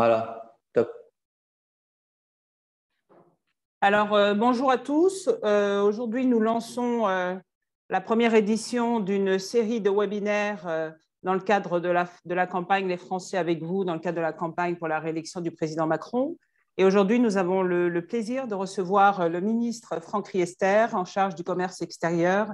Voilà, top. Alors, bonjour à tous. Aujourd'hui, nous lançons la première édition d'une série de webinaires dans le cadre de la campagne Les Français avec vous, dans le cadre de la campagne pour la réélection du président Macron. Et aujourd'hui, nous avons le plaisir de recevoir le ministre Franck Riester, en charge du commerce extérieur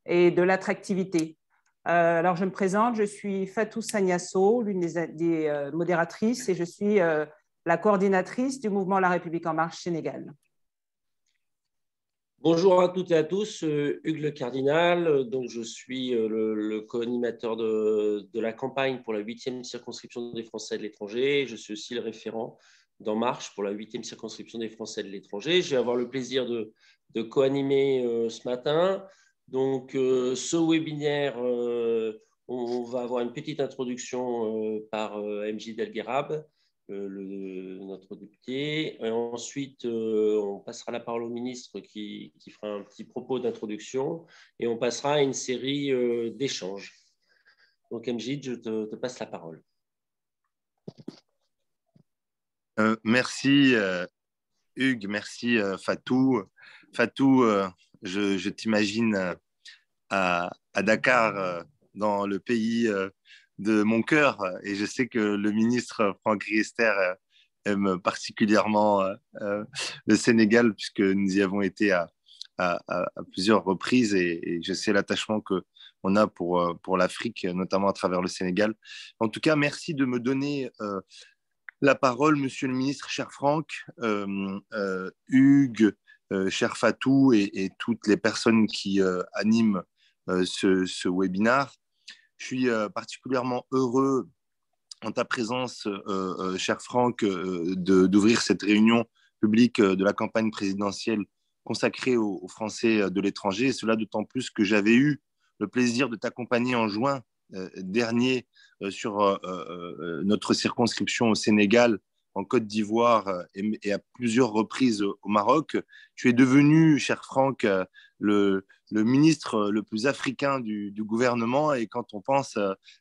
et de l'attractivité. Alors, je me présente, je suis Fatou Sagnasso, l'une des modératrices, et je suis la coordinatrice du mouvement La République En Marche Sénégal. Bonjour à toutes et à tous, Hugues Le Cardinal. Donc, je suis le co-animateur de la campagne pour la 8e circonscription des Français de l'étranger. Je suis aussi le référent d'En Marche pour la 8e circonscription des Français de l'étranger. Je vais avoir le plaisir de co-animer ce matin. Donc, ce webinaire, on va avoir une petite introduction par MJ Delguerab, notre député. Et ensuite, on passera la parole au ministre qui fera un petit propos d'introduction et on passera à une série d'échanges. Donc, MJ, je te passe la parole. Merci Hugues, merci Fatou. Fatou, je t'imagine à Dakar, dans le pays de mon cœur, et je sais que le ministre Franck Riester aime particulièrement le Sénégal, puisque nous y avons été à plusieurs reprises, et je sais l'attachement qu'on a pour l'Afrique, notamment à travers le Sénégal. En tout cas, merci de me donner la parole, monsieur le ministre, cher Franck, Hugues, cher Fatou, et toutes les personnes qui animent ce webinaire. Je suis particulièrement heureux en ta présence, cher Franck, d'ouvrir cette réunion publique de la campagne présidentielle consacrée aux Français de l'étranger. Et cela d'autant plus que j'avais eu le plaisir de t'accompagner en juin dernier sur notre circonscription au Sénégal, en Côte d'Ivoire et à plusieurs reprises au Maroc. Tu es devenu, cher Franck, le ministre le plus africain du gouvernement, et quand on pense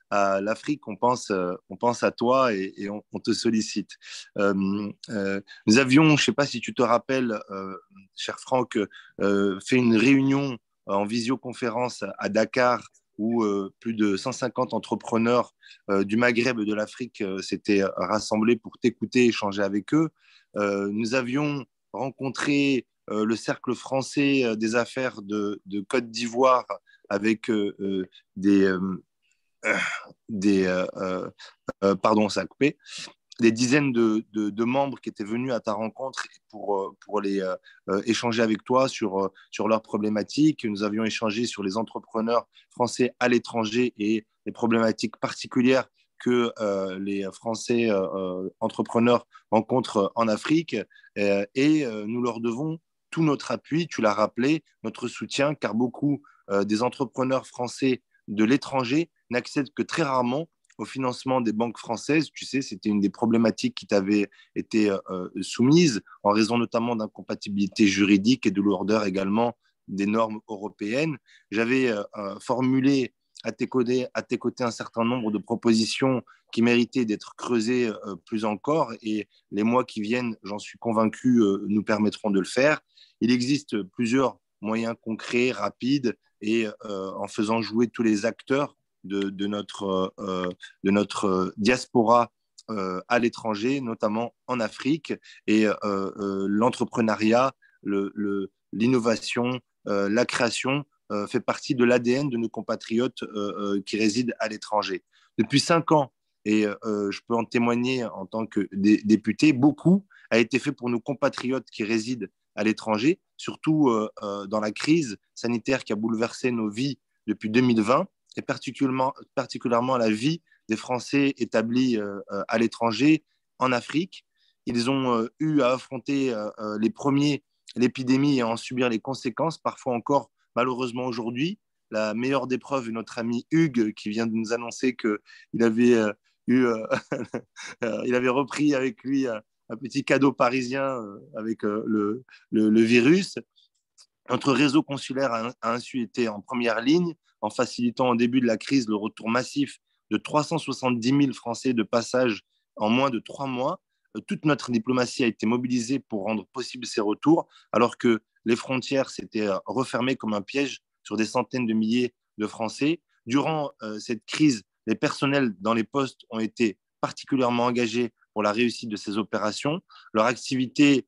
à l'Afrique, on pense à toi, et on te sollicite. Nous avions, je ne sais pas si tu te rappelles, cher Franck, fait une réunion en visioconférence à Dakar, où plus de 150 entrepreneurs du Maghreb et de l'Afrique s'étaient rassemblés pour t'écouter, échanger avec eux. Nous avions rencontré le cercle français des affaires de Côte d'Ivoire avec pardon, ça a coupé, des dizaines de membres qui étaient venus à ta rencontre pour échanger avec toi sur leurs problématiques. Nous avions échangé sur les entrepreneurs français à l'étranger et les problématiques particulières que les Français entrepreneurs rencontrent en Afrique. Et nous leur devons tout notre appui, tu l'as rappelé, notre soutien, car beaucoup des entrepreneurs français de l'étranger n'accèdent que très rarement au financement des banques françaises. Tu sais, c'était une des problématiques qui t'avait été soumise, en raison notamment d'incompatibilité juridique et de lourdeur également des normes européennes. J'avais formulé à tes côtés un certain nombre de propositions qui méritaient d'être creusées plus encore, et les mois qui viennent, j'en suis convaincu, nous permettront de le faire. Il existe plusieurs moyens concrets, rapides, et en faisant jouer tous les acteurs de notre diaspora à l'étranger, notamment en Afrique, et l'entrepreneuriat, l'innovation, la création fait partie de l'ADN de nos compatriotes qui résident à l'étranger. Depuis 5 ans, et je peux en témoigner en tant que député, beaucoup a été fait pour nos compatriotes qui résident à l'étranger, surtout dans la crise sanitaire qui a bouleversé nos vies depuis 2020, et particulièrement la vie des Français établis à l'étranger, en Afrique. Ils ont eu à affronter les premiers l'épidémie et à en subir les conséquences, parfois encore malheureusement aujourd'hui. La meilleure des preuves est notre ami Hugues, qui vient de nous annoncer qu'il avait il avait repris avec lui un petit cadeau parisien avec le virus. Notre réseau consulaire a ainsi été en première ligne, en facilitant au début de la crise le retour massif de 370 000 Français de passage en moins de 3 mois. toute notre diplomatie a été mobilisée pour rendre possible ces retours, alors que les frontières s'étaient refermées comme un piège sur des centaines de milliers de Français. Durant cette crise, les personnels dans les postes ont été particulièrement engagés pour la réussite de ces opérations. Leurs activités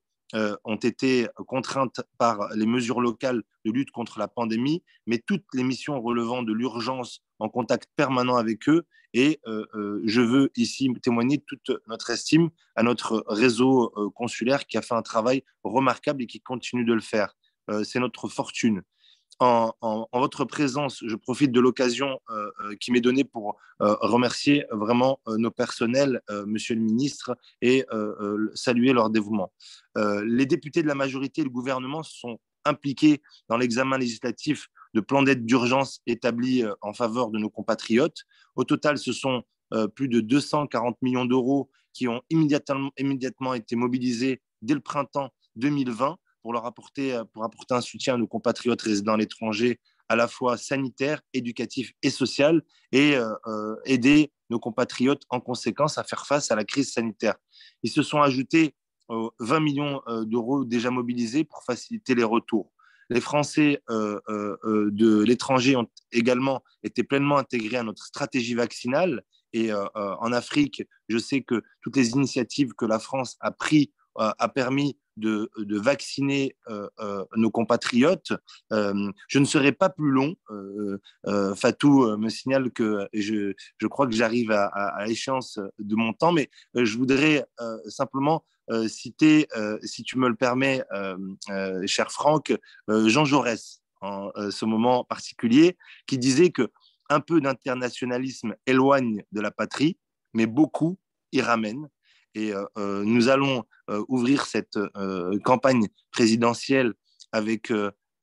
ont été contraintes par les mesures locales de lutte contre la pandémie, mais toutes les missions relevant de l'urgence en contact permanent avec eux. Et je veux ici témoigner de toute notre estime à notre réseau consulaire qui a fait un travail remarquable et qui continue de le faire. C'est notre fortune. En votre présence, je profite de l'occasion qui m'est donnée pour remercier vraiment nos personnels, Monsieur le ministre, et saluer leur dévouement. Les députés de la majorité et le gouvernement se sont impliqués dans l'examen législatif de plans d'aide d'urgence établis en faveur de nos compatriotes. Au total, ce sont plus de 240 millions d'euros qui ont immédiatement été mobilisés dès le printemps 2020 pour apporter un soutien à nos compatriotes résidant à l'étranger, à la fois sanitaire, éducatif et social, et aider nos compatriotes en conséquence à faire face à la crise sanitaire. Ils se sont ajoutés 20 millions d'euros déjà mobilisés pour faciliter les retours. Les Français de l'étranger ont également été pleinement intégrés à notre stratégie vaccinale. Et en Afrique, je sais que toutes les initiatives que la France a prises a permis de vacciner nos compatriotes. Je ne serai pas plus long. Fatou me signale que je crois que j'arrive à l'échéance de mon temps, mais je voudrais simplement citer, si tu me le permets, cher Franck, Jean Jaurès, en ce moment particulier, qui disait que un peu d'internationalisme éloigne de la patrie, mais beaucoup y ramène. Et nous allons ouvrir cette campagne présidentielle avec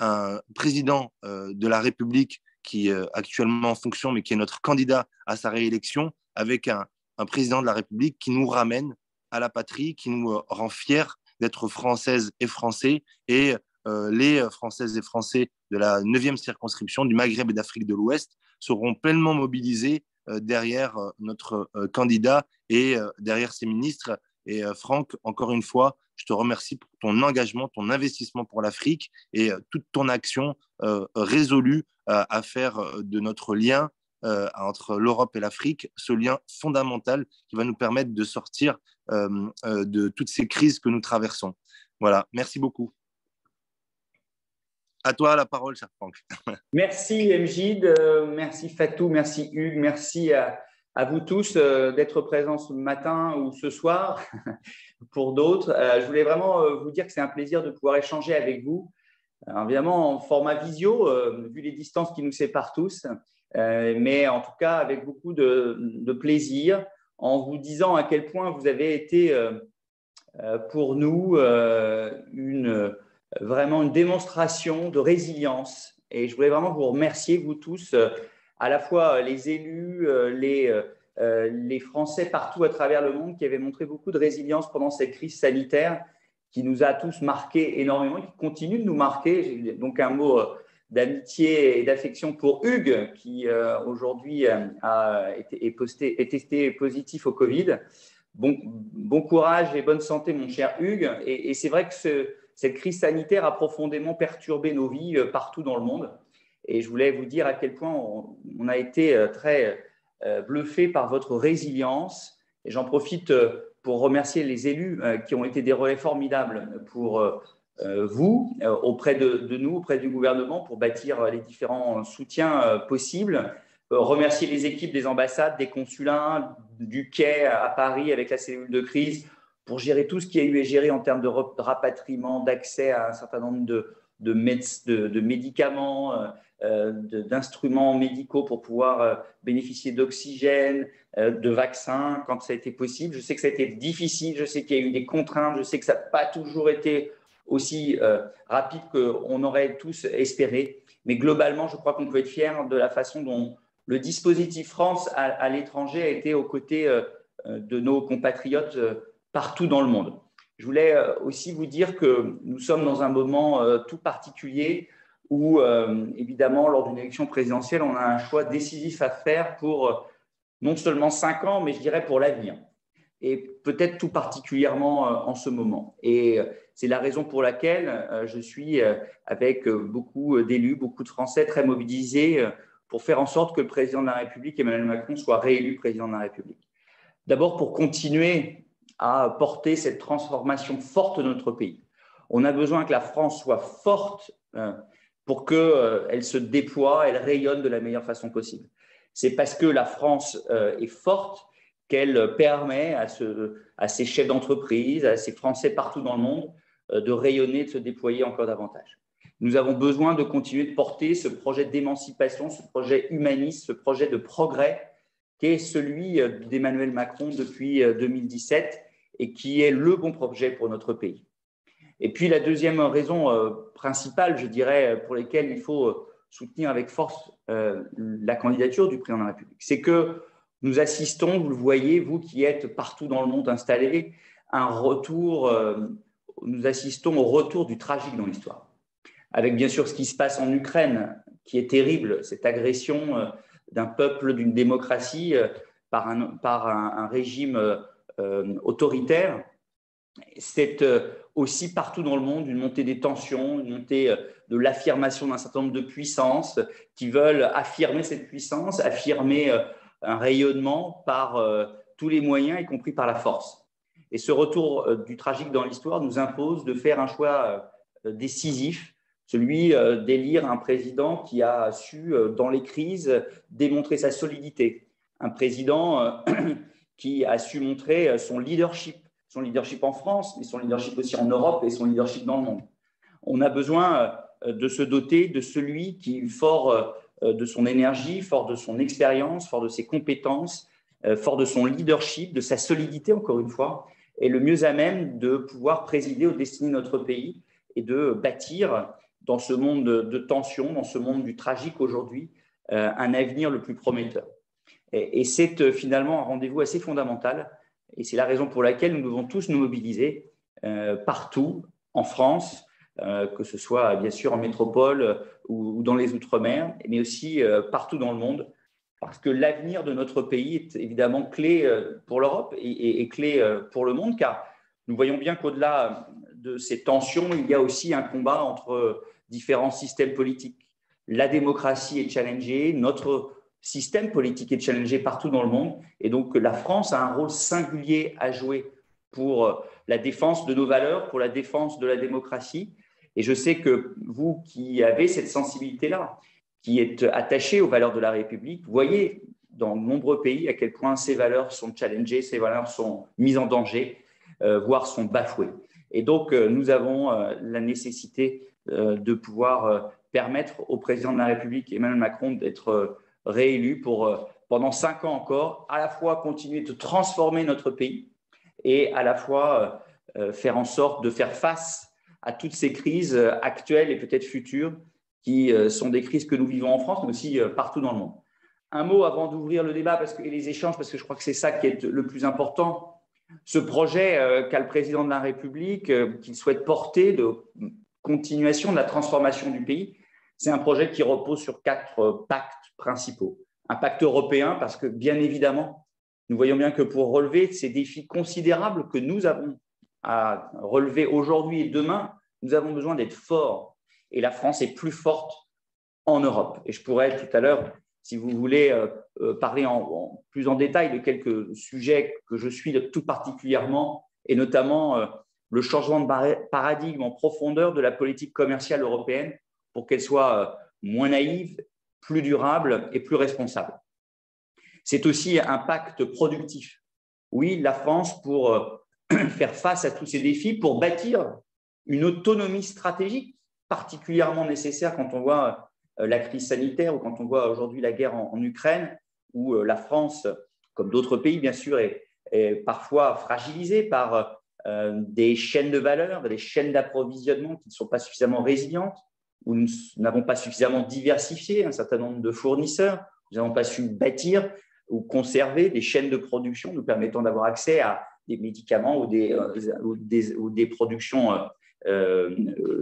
un président de la République qui est actuellement en fonction, mais qui est notre candidat à sa réélection, avec un président de la République qui nous ramène à la patrie, qui nous rend fiers d'être Françaises et Français, et les Françaises et Français de la 9e circonscription du Maghreb et d'Afrique de l'Ouest seront pleinement mobilisés derrière notre candidat et derrière ses ministres. Et Franck, encore une fois, je te remercie pour ton engagement, ton investissement pour l'Afrique et toute ton action résolue à faire de notre lien entre l'Europe et l'Afrique ce lien fondamental qui va nous permettre de sortir de toutes ces crises que nous traversons. Voilà, merci beaucoup. À toi la parole, cher Franck. Merci Mjid, merci Fatou, merci Hugues, merci à vous tous d'être présents ce matin ou ce soir pour d'autres. Je voulais vraiment vous dire que c'est un plaisir de pouvoir échanger avec vous, évidemment en format visio, vu les distances qui nous séparent tous, mais en tout cas avec beaucoup de plaisir, en vous disant à quel point vous avez été pour nous vraiment une démonstration de résilience. Et je voulais vraiment vous remercier, vous tous, à la fois les élus, les Français partout à travers le monde qui avaient montré beaucoup de résilience pendant cette crise sanitaire qui nous a tous marqués énormément et qui continue de nous marquer. Donc un mot d'amitié et d'affection pour Hugues qui aujourd'hui est testé positif au Covid. Bon courage et bonne santé mon cher Hugues. Et c'est vrai que cette crise sanitaire a profondément perturbé nos vies partout dans le monde. Et je voulais vous dire à quel point on a été très bluffé par votre résilience. Et j'en profite pour remercier les élus qui ont été des relais formidables pour vous, auprès de nous, auprès du gouvernement, pour bâtir les différents soutiens possibles. Remercier les équipes des ambassades, des consulats, du quai à Paris avec la cellule de crise, pour gérer tout ce qui a eu à gérer en termes de rapatriement, d'accès à un certain nombre de médicaments, d'instruments médicaux pour pouvoir bénéficier d'oxygène, de vaccins quand ça a été possible. Je sais que ça a été difficile, je sais qu'il y a eu des contraintes, je sais que ça n'a pas toujours été aussi rapide qu'on aurait tous espéré. Mais globalement, je crois qu'on peut être fier de la façon dont le dispositif France à l'étranger a été aux côtés de nos compatriotes partout dans le monde. Je voulais aussi vous dire que nous sommes dans un moment tout particulier où, évidemment, lors d'une élection présidentielle, on a un choix décisif à faire pour non seulement 5 ans, mais je dirais pour l'avenir. et peut-être tout particulièrement en ce moment. Et c'est la raison pour laquelle je suis avec beaucoup d'élus, beaucoup de Français très mobilisés pour faire en sorte que le président de la République, Emmanuel Macron, soit réélu président de la République. D'abord pour continuer à porter cette transformation forte de notre pays. On a besoin que la France soit forte pour qu'elle se déploie, elle rayonne de la meilleure façon possible. C'est parce que la France est forte qu'elle permet à ses chefs d'entreprise, à ses Français partout dans le monde de rayonner, de se déployer encore davantage. Nous avons besoin de continuer de porter ce projet d'émancipation, ce projet humaniste, ce projet de progrès qui est celui d'Emmanuel Macron depuis 2017 et qui est le bon projet pour notre pays. Et puis la deuxième raison principale, je dirais, pour laquelle il faut soutenir avec force la candidature du président de la République, c'est que nous assistons, vous le voyez, vous qui êtes partout dans le monde installés, nous assistons au retour du tragique dans l'histoire. Avec bien sûr ce qui se passe en Ukraine, qui est terrible, cette agression d'un peuple, d'une démocratie par un régime autoritaire. C'est aussi partout dans le monde une montée des tensions, une montée de l'affirmation d'un certain nombre de puissances qui veulent affirmer cette puissance, affirmer un rayonnement par tous les moyens, y compris par la force. Et ce retour du tragique dans l'histoire nous impose de faire un choix décisif, celui d'élire un président qui a su, dans les crises, démontrer sa solidité. Un président qui a su montrer son leadership en France, mais son leadership aussi en Europe et son leadership dans le monde. On a besoin de se doter de celui qui, fort de son énergie, fort de son expérience, fort de ses compétences, fort de son leadership, de sa solidité, encore une fois, est le mieux à même de pouvoir présider aux destinées de notre pays et de bâtir dans ce monde de tension, dans ce monde du tragique aujourd'hui, un avenir le plus prometteur. Et c'est finalement un rendez-vous assez fondamental. Et c'est la raison pour laquelle nous devons tous nous mobiliser partout en France, que ce soit bien sûr en métropole ou dans les Outre-mer, mais aussi partout dans le monde, parce que l'avenir de notre pays est évidemment clé pour l'Europe et clé pour le monde, car nous voyons bien qu'au-delà de ces tensions, il y a aussi un combat entre différents systèmes politiques. La démocratie est challengée, notre système politique est challengé partout dans le monde, et donc la France a un rôle singulier à jouer pour la défense de nos valeurs, pour la défense de la démocratie. Et je sais que vous qui avez cette sensibilité-là, qui êtes attaché aux valeurs de la République, voyez dans de nombreux pays à quel point ces valeurs sont challengées, ces valeurs sont mises en danger, voire sont bafouées. Et donc, nous avons la nécessité de pouvoir permettre au président de la République, Emmanuel Macron, d'être réélu pour, pendant 5 ans encore, à la fois continuer de transformer notre pays et à la fois faire en sorte de faire face à toutes ces crises actuelles et peut-être futures qui sont des crises que nous vivons en France, mais aussi partout dans le monde. Un mot avant d'ouvrir le débat et les échanges, parce que je crois que c'est ça qui est le plus important. Ce projet qu'a le président de la République, qu'il souhaite porter de continuation de la transformation du pays, c'est un projet qui repose sur 4 pactes principaux. Un pacte européen, parce que bien évidemment, nous voyons bien que pour relever ces défis considérables que nous avons à relever aujourd'hui et demain, nous avons besoin d'être forts. Et la France est plus forte en Europe. Et je pourrais tout à l'heure, si vous voulez, parler plus en détail de quelques sujets que je suis tout particulièrement, et notamment le changement de paradigme en profondeur de la politique commerciale européenne pour qu'elle soit moins naïve, plus durable et plus responsable. C'est aussi un pacte productif. Oui, la France, pour faire face à tous ces défis, pour bâtir une autonomie stratégique particulièrement nécessaire quand on voit la crise sanitaire ou quand on voit aujourd'hui la guerre en Ukraine, où la France, comme d'autres pays bien sûr, est parfois fragilisée par des chaînes de valeur, des chaînes d'approvisionnement qui ne sont pas suffisamment résilientes, où nous n'avons pas suffisamment diversifié un certain nombre de fournisseurs, nous n'avons pas su bâtir ou conserver des chaînes de production nous permettant d'avoir accès à des médicaments ou des productions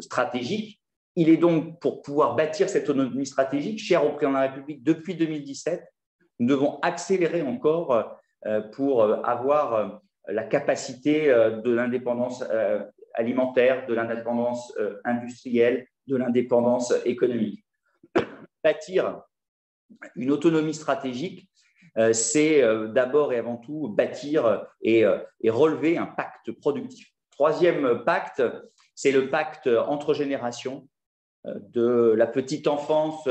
stratégiques. Il est donc, pour pouvoir bâtir cette autonomie stratégique, chère au président de la République depuis 2017, nous devons accélérer encore pour avoir la capacité de l'indépendance alimentaire, de l'indépendance industrielle, de l'indépendance économique. Bâtir une autonomie stratégique, c'est d'abord et avant tout bâtir et relever un pacte productif. Troisième pacte, c'est le pacte entre générations, de la petite enfance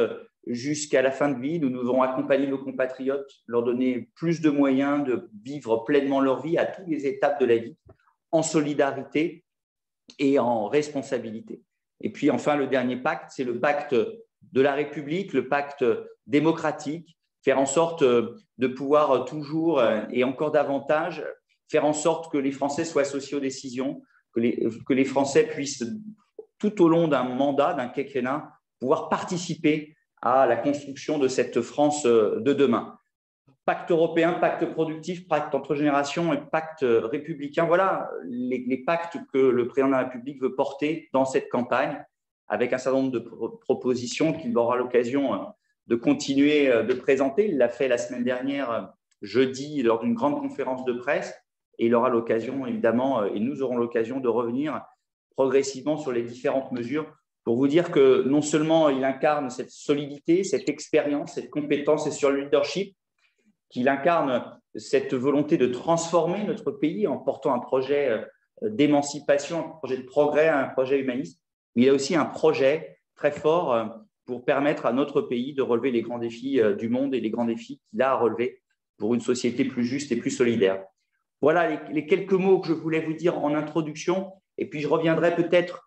jusqu'à la fin de vie. Nous devons accompagner nos compatriotes, leur donner plus de moyens de vivre pleinement leur vie à toutes les étapes de la vie, en solidarité et en responsabilité. Et puis enfin, le dernier pacte, c'est le pacte de la République, le pacte démocratique, faire en sorte de pouvoir toujours et encore davantage faire en sorte que les Français soient associés aux décisions, que les Français puissent, tout au long d'un mandat, d'un quinquennat, pouvoir participer à la construction de cette France de demain. Pacte européen, pacte productif, pacte entre générations et pacte républicain. Voilà les pactes que le président de la République veut porter dans cette campagne, avec un certain nombre de propositions qu'il aura l'occasion de continuer de présenter. Il l'a fait la semaine dernière, jeudi, lors d'une grande conférence de presse, et il aura l'occasion, évidemment, et nous aurons l'occasion de revenir progressivement sur les différentes mesures pour vous dire que non seulement il incarne cette solidité, cette expérience, cette compétence et sur le leadership, qu'il incarne cette volonté de transformer notre pays en portant un projet d'émancipation, un projet de progrès, un projet humaniste, mais il y a aussi un projet très fort pour permettre à notre pays de relever les grands défis du monde et les grands défis qu'il a à relever pour une société plus juste et plus solidaire. Voilà les quelques mots que je voulais vous dire en introduction. Et puis, je reviendrai peut-être,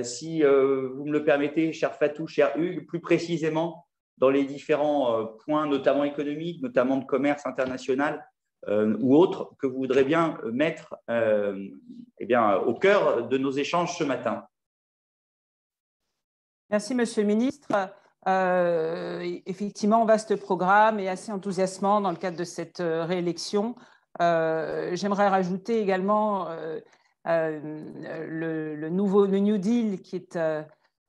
si vous me le permettez, cher Fatou, cher Hugues, plus précisément dans les différents points, notamment économiques, notamment de commerce international ou autres, que vous voudrez bien mettre au cœur de nos échanges ce matin. Merci, Monsieur le Ministre. Effectivement, vaste programme et assez enthousiasmant dans le cadre de cette réélection. J'aimerais rajouter également le New Deal qui est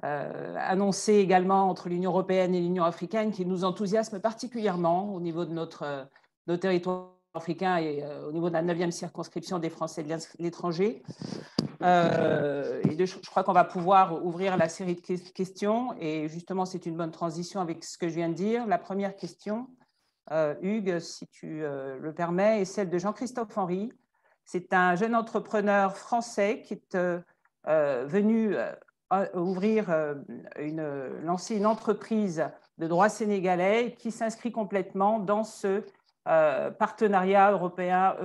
annoncé également entre l'Union européenne et l'Union africaine, qui nous enthousiasme particulièrement au niveau de nos territoires africains et au niveau de la 9e circonscription des Français de l'étranger. Je crois qu'on va pouvoir ouvrir la série de questions et justement, c'est une bonne transition avec ce que je viens de dire. La première question, Hugues, si tu le permets, est celle de Jean-Christophe Henry. C'est un jeune entrepreneur français qui est venu lancer une entreprise de droit sénégalais qui s'inscrit complètement dans ce partenariat européen,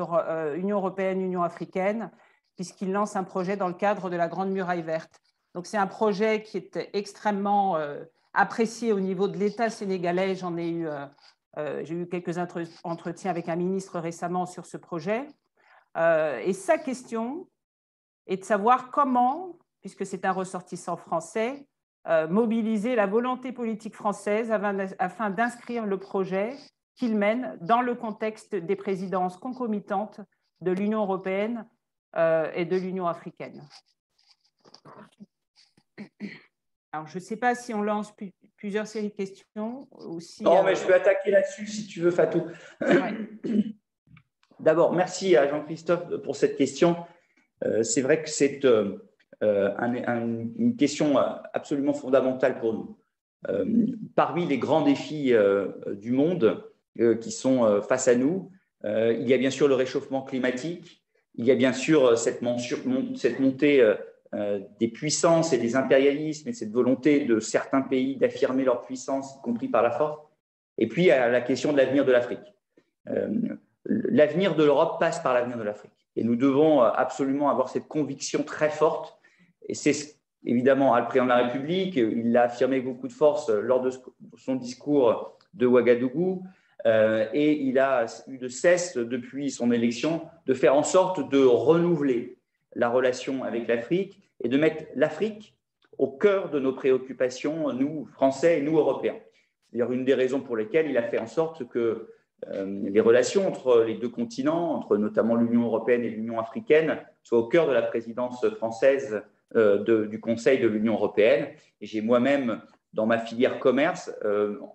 Union européenne, Union africaine, puisqu'il lance un projet dans le cadre de la Grande Muraille Verte. Donc, c'est un projet qui est extrêmement apprécié au niveau de l'État sénégalais. J'ai eu quelques entretiens avec un ministre récemment sur ce projet. Et sa question est de savoir comment, puisque c'est un ressortissant français, mobiliser la volonté politique française afin d'inscrire le projet qu'il mène dans le contexte des présidences concomitantes de l'Union européenne et de l'Union africaine. Alors, je ne sais pas si on lance plusieurs séries de questions ou si… Non, mais je peux attaquer là-dessus si tu veux, Fatou. Ouais. D'abord, merci à Jean-Christophe pour cette question. C'est vrai que c'est une question absolument fondamentale pour nous. Parmi les grands défis du monde qui sont face à nous, il y a bien sûr le réchauffement climatique, il y a bien sûr cette montée des puissances et des impérialismes et cette volonté de certains pays d'affirmer leur puissance, y compris par la force. Et puis, il y a la question de l'avenir de l'Afrique. L'avenir de l'Europe passe par l'avenir de l'Afrique. Et nous devons absolument avoir cette conviction très forte. Et c'est évidemment le président de la République, il l'a affirmé avec beaucoup de force lors de son discours de Ouagadougou. Et il a eu de cesse, depuis son élection, de faire en sorte de renouveler la relation avec l'Afrique et de mettre l'Afrique au cœur de nos préoccupations, nous, Français et nous, Européens. C'est d'ailleurs une des raisons pour lesquelles il a fait en sorte que les relations entre les deux continents, entre notamment l'Union européenne et l'Union africaine, soient au cœur de la présidence française du Conseil de l'Union européenne. Et j'ai moi-même, dans ma filière commerce,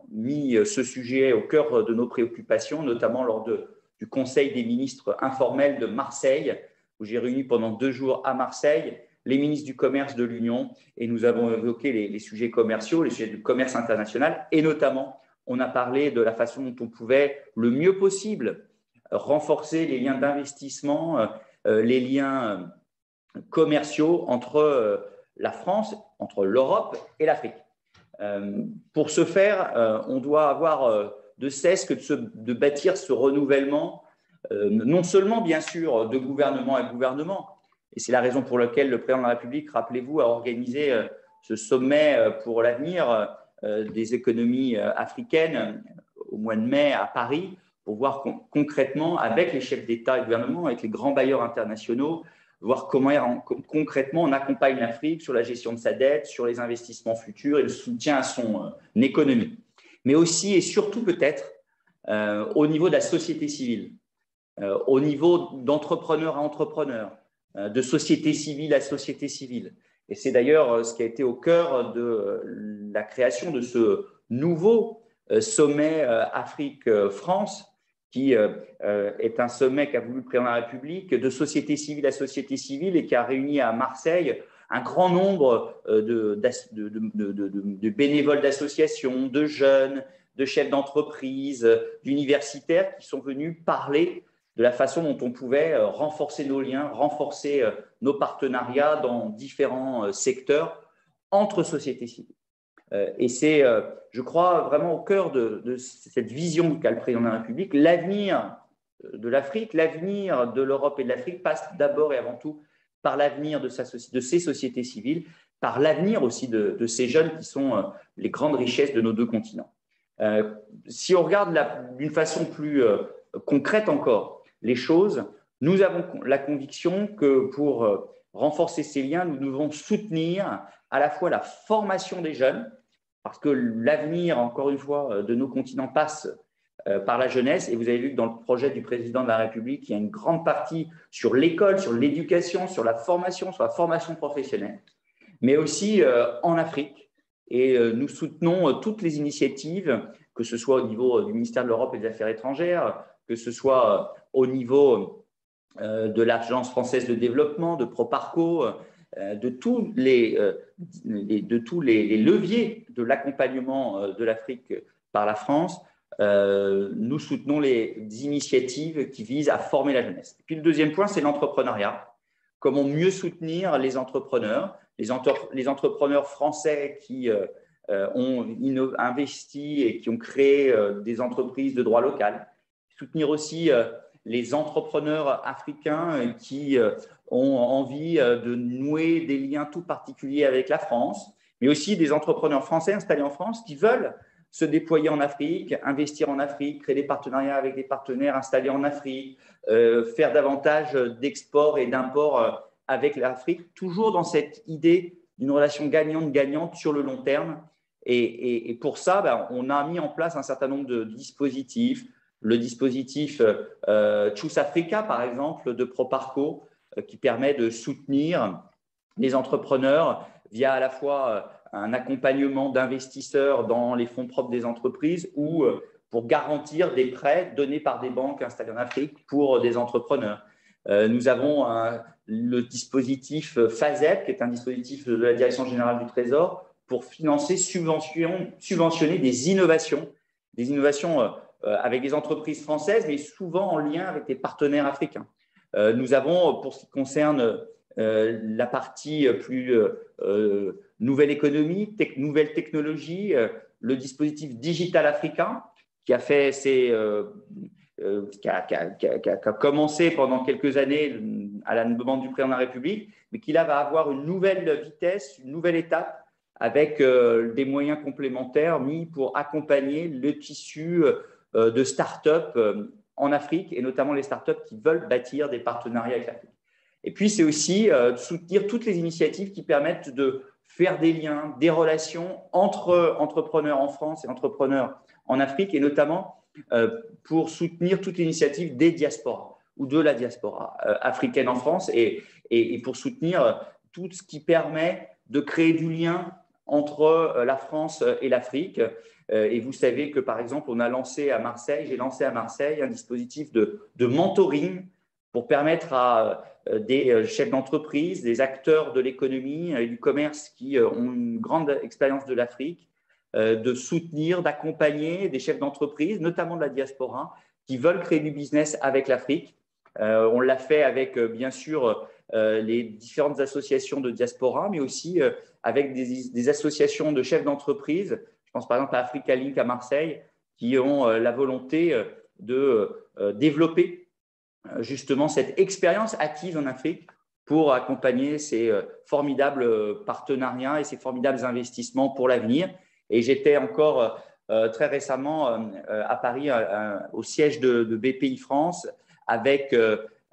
mis ce sujet au cœur de nos préoccupations, notamment lors de du Conseil des ministres informel de Marseille, où j'ai réuni pendant 2 jours à Marseille les ministres du commerce de l'Union, et nous avons évoqué les sujets commerciaux, les sujets du commerce international, et notamment, on a parlé de la façon dont on pouvait le mieux possible renforcer les liens d'investissement, les liens commerciaux entre la France, entre l'Europe et l'Afrique. Pour ce faire, on doit avoir de cesse que de bâtir ce renouvellement, non seulement bien sûr de gouvernement à gouvernement, et c'est la raison pour laquelle le président de la République, rappelez-vous, a organisé ce sommet pour l'avenir des économies africaines au mois de mai à Paris, pour voir concrètement avec les chefs d'État et de gouvernement, avec les grands bailleurs internationaux, voir comment concrètement on accompagne l'Afrique sur la gestion de sa dette, sur les investissements futurs et le soutien à son économie. Mais aussi et surtout peut-être au niveau de la société civile, au niveau d'entrepreneur à entrepreneur, de société civile à société civile. Et c'est d'ailleurs ce qui a été au cœur de la création de ce nouveau sommet Afrique-France, qui est un sommet qu'a voulu le président de la République de société civile à société civile et qui a réuni à Marseille un grand nombre de bénévoles d'associations, de jeunes, de chefs d'entreprise, d'universitaires qui sont venus parler de la façon dont on pouvait renforcer nos liens, renforcer nos partenariats dans différents secteurs entre sociétés civiles. Et c'est, je crois, vraiment au cœur de cette vision qu'a le président de la République. L'avenir de l'Afrique, l'avenir de l'Europe et de l'Afrique passe d'abord et avant tout par l'avenir de ces sociétés civiles, par l'avenir aussi de ces jeunes qui sont les grandes richesses de nos 2 continents. Si on regarde d'une façon plus concrète encore les choses, nous avons la conviction que pour renforcer ces liens, nous devons soutenir à la fois la formation des jeunes, parce que l'avenir, encore une fois, de nos continents passe par la jeunesse. Et vous avez vu que dans le projet du président de la République, il y a une grande partie sur l'école, sur l'éducation, sur la formation professionnelle, mais aussi en Afrique. Et nous soutenons toutes les initiatives, que ce soit au niveau du ministère de l'Europe et des Affaires étrangères, que ce soit au niveau de l'Agence française de développement, de Proparco, de tous les leviers de l'accompagnement de l'Afrique par la France. Nous soutenons les initiatives qui visent à former la jeunesse. Et puis le deuxième point, c'est l'entrepreneuriat. Comment mieux soutenir les entrepreneurs français qui ont investi et qui ont créé des entreprises de droit local. Soutenir aussi les entrepreneurs africains qui ont envie de nouer des liens tout particuliers avec la France, mais aussi des entrepreneurs français installés en France qui veulent se déployer en Afrique, investir en Afrique, créer des partenariats avec des partenaires installés en Afrique, faire davantage d'export et d'import avec l'Afrique, toujours dans cette idée d'une relation gagnante-gagnante sur le long terme. Et pour ça, on a mis en place un certain nombre de dispositifs. Le dispositif Choose Africa, par exemple, de Proparco, qui permet de soutenir les entrepreneurs via à la fois un accompagnement d'investisseurs dans les fonds propres des entreprises ou pour garantir des prêts donnés par des banques installées en Afrique pour des entrepreneurs. Nous avons le dispositif FASEP, qui est un dispositif de la Direction générale du Trésor, pour financer, subventionner des innovations avec des entreprises françaises, mais souvent en lien avec des partenaires africains. Nous avons, pour ce qui concerne la partie plus nouvelle économie, nouvelle technologie, le dispositif Digital Africain, qui a commencé pendant quelques années à la demande du président de la République, mais qui là va avoir une nouvelle vitesse, une nouvelle étape, avec des moyens complémentaires mis pour accompagner le tissu de start-up en Afrique, et notamment les start-up qui veulent bâtir des partenariats avec l'Afrique. Et puis, c'est aussi soutenir toutes les initiatives qui permettent de faire des liens, des relations entre entrepreneurs en France et entrepreneurs en Afrique, et notamment pour soutenir toutes les initiatives des diasporas ou de la diaspora africaine en France, et pour soutenir tout ce qui permet de créer du lien entre la France et l'Afrique. Et vous savez que, par exemple, on a lancé à Marseille, j'ai lancé à Marseille un dispositif de mentoring pour permettre à des chefs d'entreprise, des acteurs de l'économie et du commerce qui ont une grande expérience de l'Afrique, de soutenir, d'accompagner des chefs d'entreprise, notamment de la diaspora, qui veulent créer du business avec l'Afrique. On l'a fait avec, bien sûr, les différentes associations de diaspora, mais aussi avec des associations de chefs d'entreprise. Je pense par exemple à Africa Link à Marseille, qui ont la volonté de développer justement cette expérience acquise en Afrique pour accompagner ces formidables partenariats et ces formidables investissements pour l'avenir. Et j'étais encore très récemment à Paris, au siège de BPI France, avec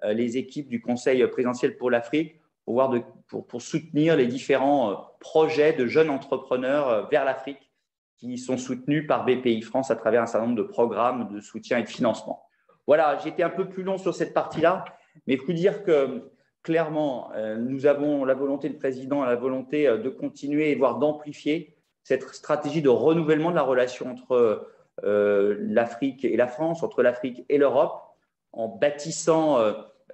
les équipes du Conseil présidentiel pour l'Afrique pour soutenir les différents projets de jeunes entrepreneurs vers l'Afrique qui sont soutenus par BPI France à travers un certain nombre de programmes de soutien et de financement. Voilà, j'ai été un peu plus long sur cette partie-là, mais il faut dire que clairement, nous avons la volonté, le président a la volonté de continuer, voire d'amplifier cette stratégie de renouvellement de la relation entre l'Afrique et la France, entre l'Afrique et l'Europe, en bâtissant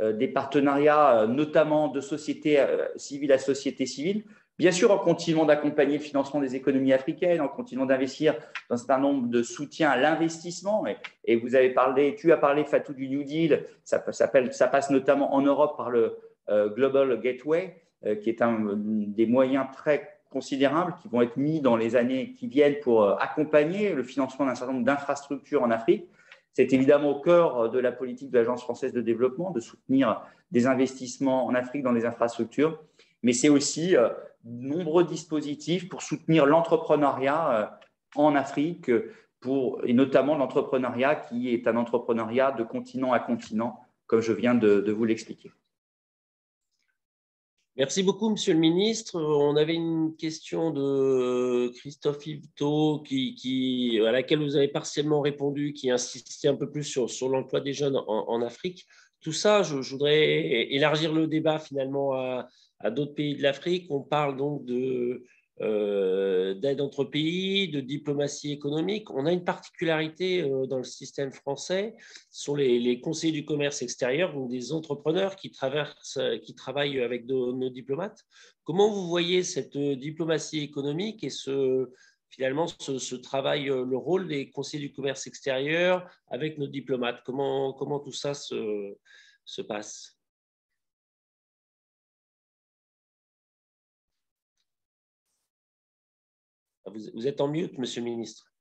des partenariats, notamment de société civile à société civile. Bien sûr, en continuant d'accompagner le financement des économies africaines, en continuant d'investir dans un certain nombre de soutiens à l'investissement. Et vous avez parlé, tu as parlé, Fatou, du New Deal. Ça passe notamment en Europe par le Global Gateway, qui est un des moyens très considérables qui vont être mis dans les années qui viennent pour accompagner le financement d'un certain nombre d'infrastructures en Afrique. C'est évidemment au cœur de la politique de l'Agence française de développement de soutenir des investissements en Afrique dans les infrastructures, mais c'est aussi de nombreux dispositifs pour soutenir l'entrepreneuriat en Afrique, et notamment l'entrepreneuriat qui est un entrepreneuriat de continent à continent, comme je viens de vous l'expliquer. Merci beaucoup, Monsieur le Ministre. On avait une question de Christophe Yvetot à laquelle vous avez partiellement répondu, qui insistait un peu plus sur l'emploi des jeunes en Afrique. Tout ça, je voudrais élargir le débat finalement à d'autres pays de l'Afrique. On parle donc d'aide entre pays, de diplomatie économique. On a une particularité dans le système français, ce sont les conseillers du commerce extérieur, donc des entrepreneurs qui travaillent avec nos diplomates. Comment vous voyez cette diplomatie économique et finalement ce travail, le rôle des conseillers du commerce extérieur avec nos diplomates? Comment tout ça se passe? Vous êtes en mute, Monsieur le Ministre.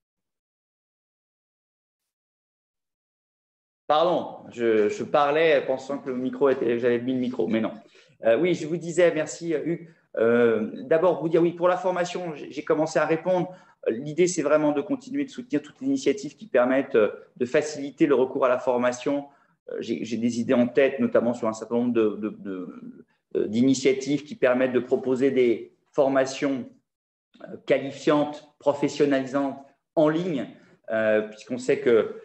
Pardon, je parlais pensant que j'avais mis le micro, mais non. Oui, je vous disais, merci Hugues. D'abord, vous dire, oui, pour la formation, j'ai commencé à répondre. L'idée, c'est vraiment de continuer de soutenir toutes les initiatives qui permettent de faciliter le recours à la formation. J'ai des idées en tête, notamment sur un certain nombre d'initiatives qui permettent de proposer des formations qualifiantes, professionnalisantes en ligne, puisqu'on sait que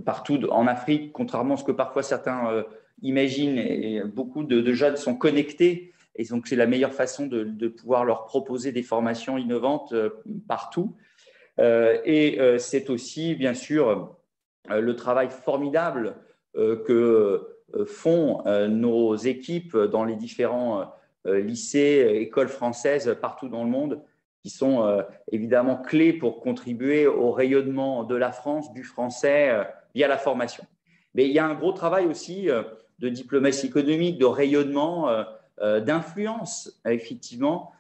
partout en Afrique, contrairement à ce que parfois certains imaginent, et beaucoup de jeunes sont connectés, et donc c'est la meilleure façon de pouvoir leur proposer des formations innovantes partout. C'est aussi, bien sûr, le travail formidable que font nos équipes dans les différents lycées, écoles françaises partout dans le monde, qui sont évidemment clés pour contribuer au rayonnement de la France, du français, via la formation. Mais il y a un gros travail aussi de diplomatie économique, de rayonnement, d'influence, effectivement,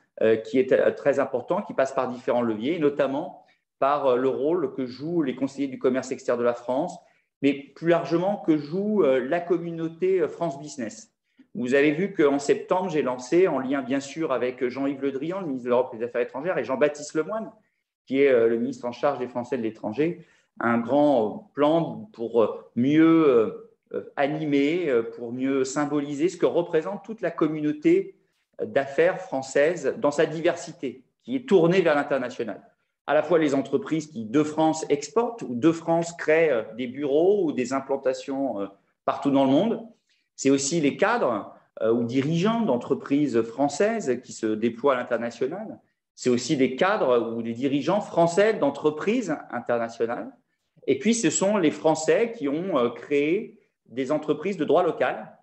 qui est très important, qui passe par différents leviers, notamment par le rôle que jouent les conseillers du commerce extérieur de la France, mais plus largement que joue la communauté France Business. Vous avez vu qu'en septembre, j'ai lancé, en lien bien sûr avec Jean-Yves Le Drian, le ministre de l'Europe et des Affaires étrangères, et Jean-Baptiste Lemoyne, qui est le ministre en charge des Français de l'étranger, un grand plan pour mieux animer, pour mieux symboliser ce que représente toute la communauté d'affaires française dans sa diversité, qui est tournée vers l'international. À la fois les entreprises qui, de France, exportent ou de France créent des bureaux ou des implantations partout dans le monde. C'est aussi les cadres ou dirigeants d'entreprises françaises qui se déploient à l'international. C'est aussi des cadres ou des dirigeants français d'entreprises internationales. Et puis, ce sont les Français qui ont créé des entreprises de droit local.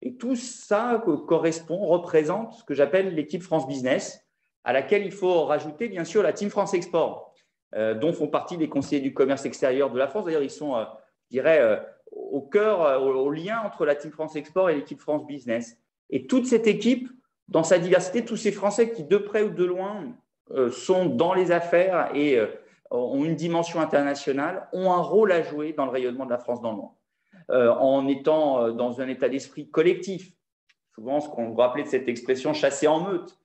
Et tout ça représente ce que j'appelle l'équipe France Business, à laquelle il faut rajouter, bien sûr, la Team France Export, dont font partie les conseillers du commerce extérieur de la France. D'ailleurs, ils sont, je dirais, au cœur, au lien entre la Team France Export et l'équipe France Business. Et toute cette équipe, dans sa diversité, tous ces Français qui, de près ou de loin, sont dans les affaires et ont une dimension internationale, ont un rôle à jouer dans le rayonnement de la France dans le monde, en étant dans un état d'esprit collectif. Souvent, ce qu'on va appeler de cette expression « chasser en meute ».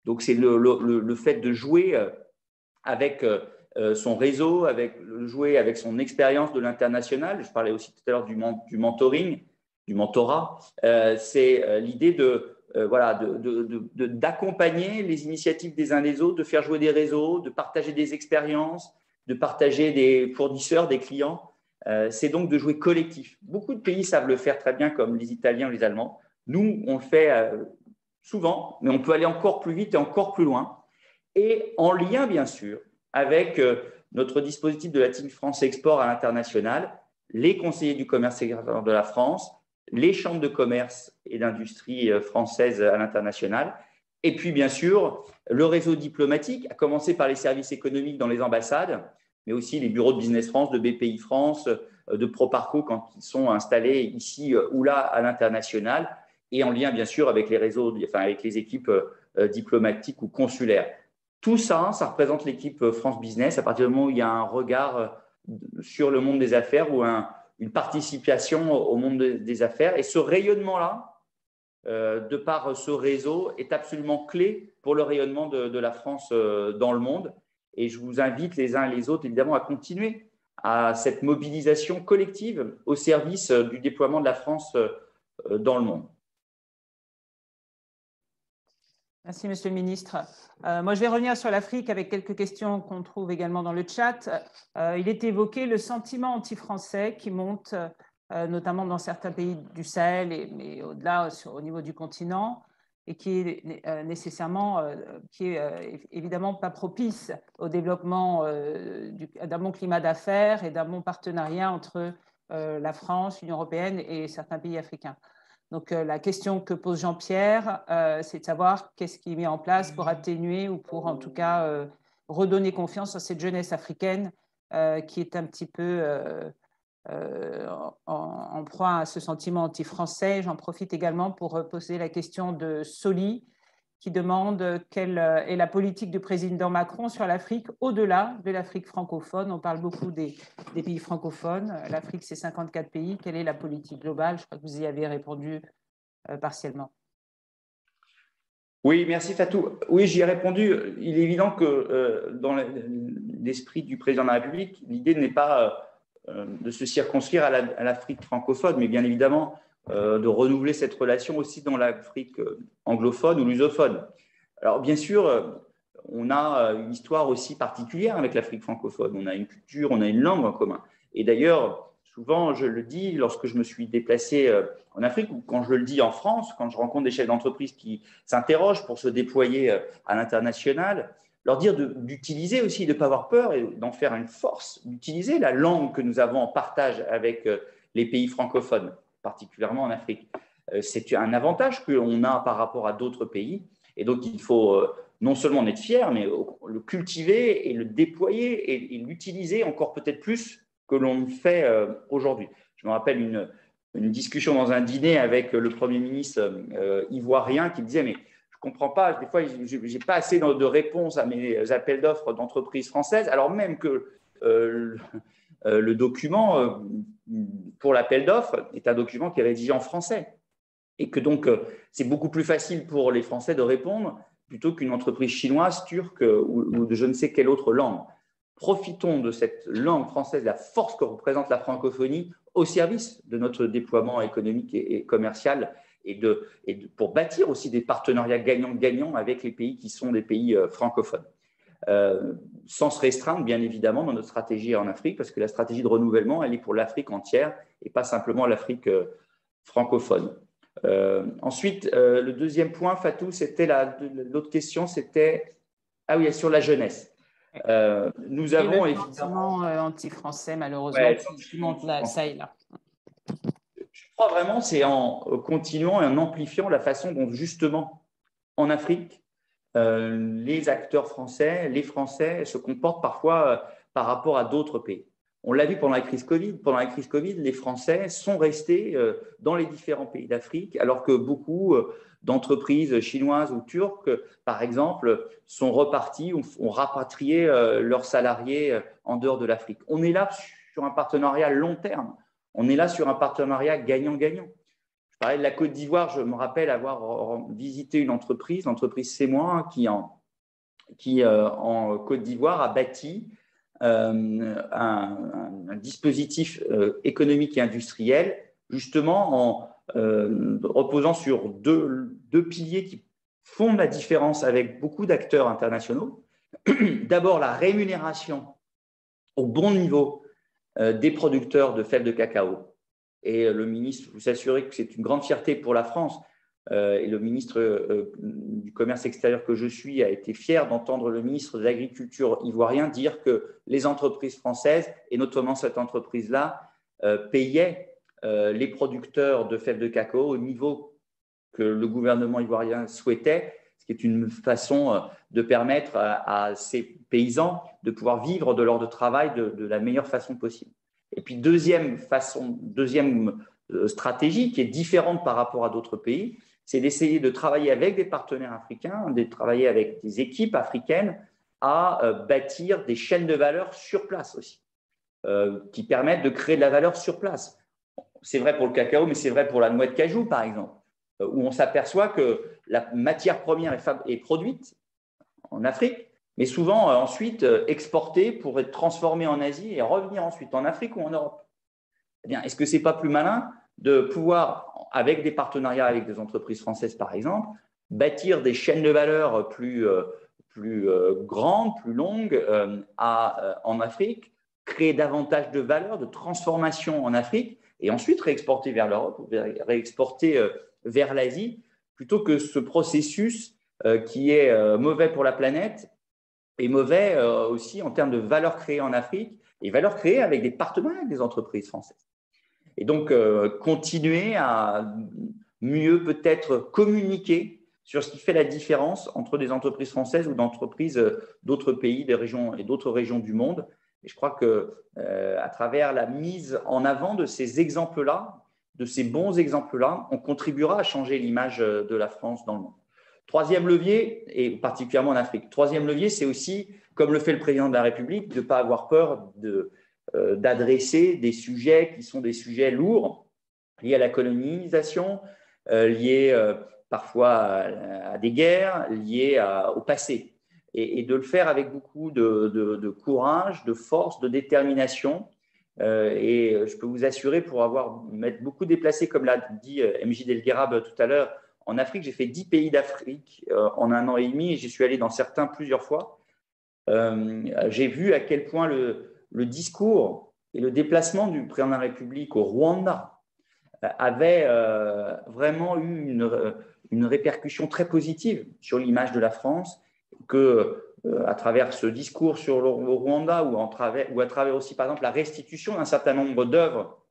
Donc, c'est le fait de jouer avec son réseau, jouer avec son expérience de l'international. Je parlais aussi tout à l'heure du mentoring, du mentorat. C'est l'idée d'accompagner les initiatives des uns des autres, de faire jouer des réseaux, de partager des expériences, de partager des fournisseurs, des clients. C'est donc de jouer collectif. Beaucoup de pays savent le faire très bien, comme les Italiens ou les Allemands. Nous, on le fait souvent, mais on peut aller encore plus vite et encore plus loin. Et en lien, bien sûr, avec notre dispositif de la Team France Export à l'international, les conseillers du commerce extérieur de la France, les chambres de commerce et d'industrie françaises à l'international, et puis bien sûr le réseau diplomatique, à commencer par les services économiques dans les ambassades, mais aussi les bureaux de Business France, de BPI France, de Proparco quand ils sont installés ici ou là à l'international, et en lien bien sûr avec les réseaux, avec les équipes diplomatiques ou consulaires. Tout ça, ça représente l'équipe France Business à partir du moment où il y a un regard sur le monde des affaires ou une participation au monde des affaires. Et ce rayonnement-là, de par ce réseau, est absolument clé pour le rayonnement de la France dans le monde. Et je vous invite les uns et les autres, évidemment, à continuer à cette mobilisation collective au service du déploiement de la France dans le monde. Merci, Monsieur le Ministre. Moi, je vais revenir sur l'Afrique avec quelques questions qu'on trouve également dans le chat. Il est évoqué le sentiment anti-français qui monte, notamment dans certains pays du Sahel, mais au-delà, au niveau du continent, et qui est nécessairement, évidemment pas propice au développement d'un bon climat d'affaires et d'un bon partenariat entre la France, l'Union européenne et certains pays africains. Donc, la question que pose Jean-Pierre, c'est de savoir qu'est-ce qui est mis en place pour atténuer ou pour, en tout cas, redonner confiance à cette jeunesse africaine qui est un petit peu en proie à ce sentiment anti-français. J'en profite également pour poser la question de Soli, qui demande quelle est la politique du président Macron sur l'Afrique au-delà de l'Afrique francophone. On parle beaucoup des pays francophones. L'Afrique, c'est 54 pays. Quelle est la politique globale? Je crois que vous y avez répondu partiellement. Oui, merci Fatou. Oui, j'y ai répondu. Il est évident que dans l'esprit du président de la République, l'idée n'est pas de se circonscrire à l'Afrique francophone, mais bien évidemment de renouveler cette relation aussi dans l'Afrique anglophone ou lusophone. Alors bien sûr, on a une histoire aussi particulière avec l'Afrique francophone. On a une culture, on a une langue en commun. Et d'ailleurs, souvent, je le dis lorsque je me suis déplacé en Afrique ou quand je le dis en France, quand je rencontre des chefs d'entreprise qui s'interrogent pour se déployer à l'international, leur dire d'utiliser aussi, de ne pas avoir peur et d'en faire une force, d'utiliser la langue que nous avons en partage avec les pays francophones, particulièrement en Afrique. C'est un avantage qu'on a par rapport à d'autres pays. Et donc, il faut non seulement en être fier, mais le cultiver et le déployer et l'utiliser encore peut-être plus que l'on le fait aujourd'hui. Je me rappelle une discussion dans un dîner avec le Premier ministre ivoirien qui me disait « mais je ne comprends pas, des fois, je n'ai pas assez de réponses à mes appels d'offres d'entreprises françaises, alors même que le document pour l'appel d'offres est un document qui est rédigé en français. Et que donc, c'est beaucoup plus facile pour les Français de répondre plutôt qu'une entreprise chinoise, turque ou de je ne sais quelle autre langue. Profitons de cette langue française, la force que représente la francophonie au service de notre déploiement économique et commercial et pour bâtir aussi des partenariats gagnant-gagnant avec les pays qui sont des pays francophones. Sans se restreindre, bien évidemment, dans notre stratégie en Afrique, parce que la stratégie de renouvellement, elle est pour l'Afrique entière et pas simplement l'Afrique francophone. Ensuite, le deuxième point, Fatou, c'était l'autre question, c'était sur la jeunesse. Nous avons et le sentiment anti-français, malheureusement, qui monte là, ça et là. Je crois vraiment c'est en continuant et en amplifiant la façon dont, justement, en Afrique, les acteurs français, les Français se comportent parfois par rapport à d'autres pays. On l'a vu pendant la crise Covid. Pendant la crise Covid, les Français sont restés dans les différents pays d'Afrique, alors que beaucoup d'entreprises chinoises ou turques, par exemple, sont reparties ou ont rapatrié leurs salariés en dehors de l'Afrique. On est là sur un partenariat long terme. On est là sur un partenariat gagnant-gagnant. Je parlais de la Côte d'Ivoire. Je me rappelle avoir visité une entreprise, l'entreprise C'est Moi, qui en Côte d'Ivoire a bâti un dispositif économique et industriel, justement en reposant sur deux piliers qui font la différence avec beaucoup d'acteurs internationaux. D'abord, la rémunération au bon niveau des producteurs de fèves de cacao. Et le ministre, vous assurez que c'est une grande fierté pour la France. Et le ministre du Commerce extérieur que je suis a été fier d'entendre le ministre de l'Agriculture ivoirien dire que les entreprises françaises, et notamment cette entreprise-là, payaient les producteurs de fèves de cacao au niveau que le gouvernement ivoirien souhaitait, ce qui est une façon de permettre à ces paysans de pouvoir vivre de leur travail de la meilleure façon possible. Et puis, deuxième stratégie qui est différente par rapport à d'autres pays, c'est d'essayer de travailler avec des partenaires africains, de travailler avec des équipes africaines à bâtir des chaînes de valeur sur place aussi, qui permettent de créer de la valeur sur place. C'est vrai pour le cacao, mais c'est vrai pour la noix de cajou, par exemple, où on s'aperçoit que la matière première est produite en Afrique, mais souvent ensuite exportée pour être transformée en Asie et revenir ensuite en Afrique ou en Europe. Eh bien, est-ce que ce n'est pas plus malin de pouvoir, avec des partenariats avec des entreprises françaises par exemple, bâtir des chaînes de valeur plus grandes, plus longues en Afrique, créer davantage de valeur, de transformation en Afrique et ensuite réexporter vers l'Europe, réexporter vers l'Asie, plutôt que ce processus qui est mauvais pour la planète et mauvais aussi en termes de valeur créée en Afrique et valeur créée avec des partenariats avec des entreprises françaises. Et donc, continuer à mieux peut-être communiquer sur ce qui fait la différence entre des entreprises françaises ou d'entreprises d'autres pays, des régions et d'autres régions du monde. Et je crois qu'à travers la mise en avant de ces exemples-là, de ces bons exemples-là, on contribuera à changer l'image de la France dans le monde. Troisième levier, et particulièrement en Afrique, troisième levier, c'est aussi, comme le fait le président de la République, de ne pas avoir peur d'adresser des sujets qui sont des sujets lourds, liés à la colonisation, liés parfois à des guerres, liés au passé. Et de le faire avec beaucoup de courage, de force, de détermination. Et je peux vous assurer, pour m'être beaucoup déplacé, comme l'a dit MJ Delguerab tout à l'heure, en Afrique, j'ai fait 10 pays d'Afrique en 1 an et demi et j'y suis allé dans certains plusieurs fois. J'ai vu à quel point le discours et le déplacement du président de la République au Rwanda avait vraiment eu une répercussion très positive sur l'image de la France, à travers ce discours sur le Rwanda ou à travers aussi, par exemple, la restitution d'un certain nombre d'œuvres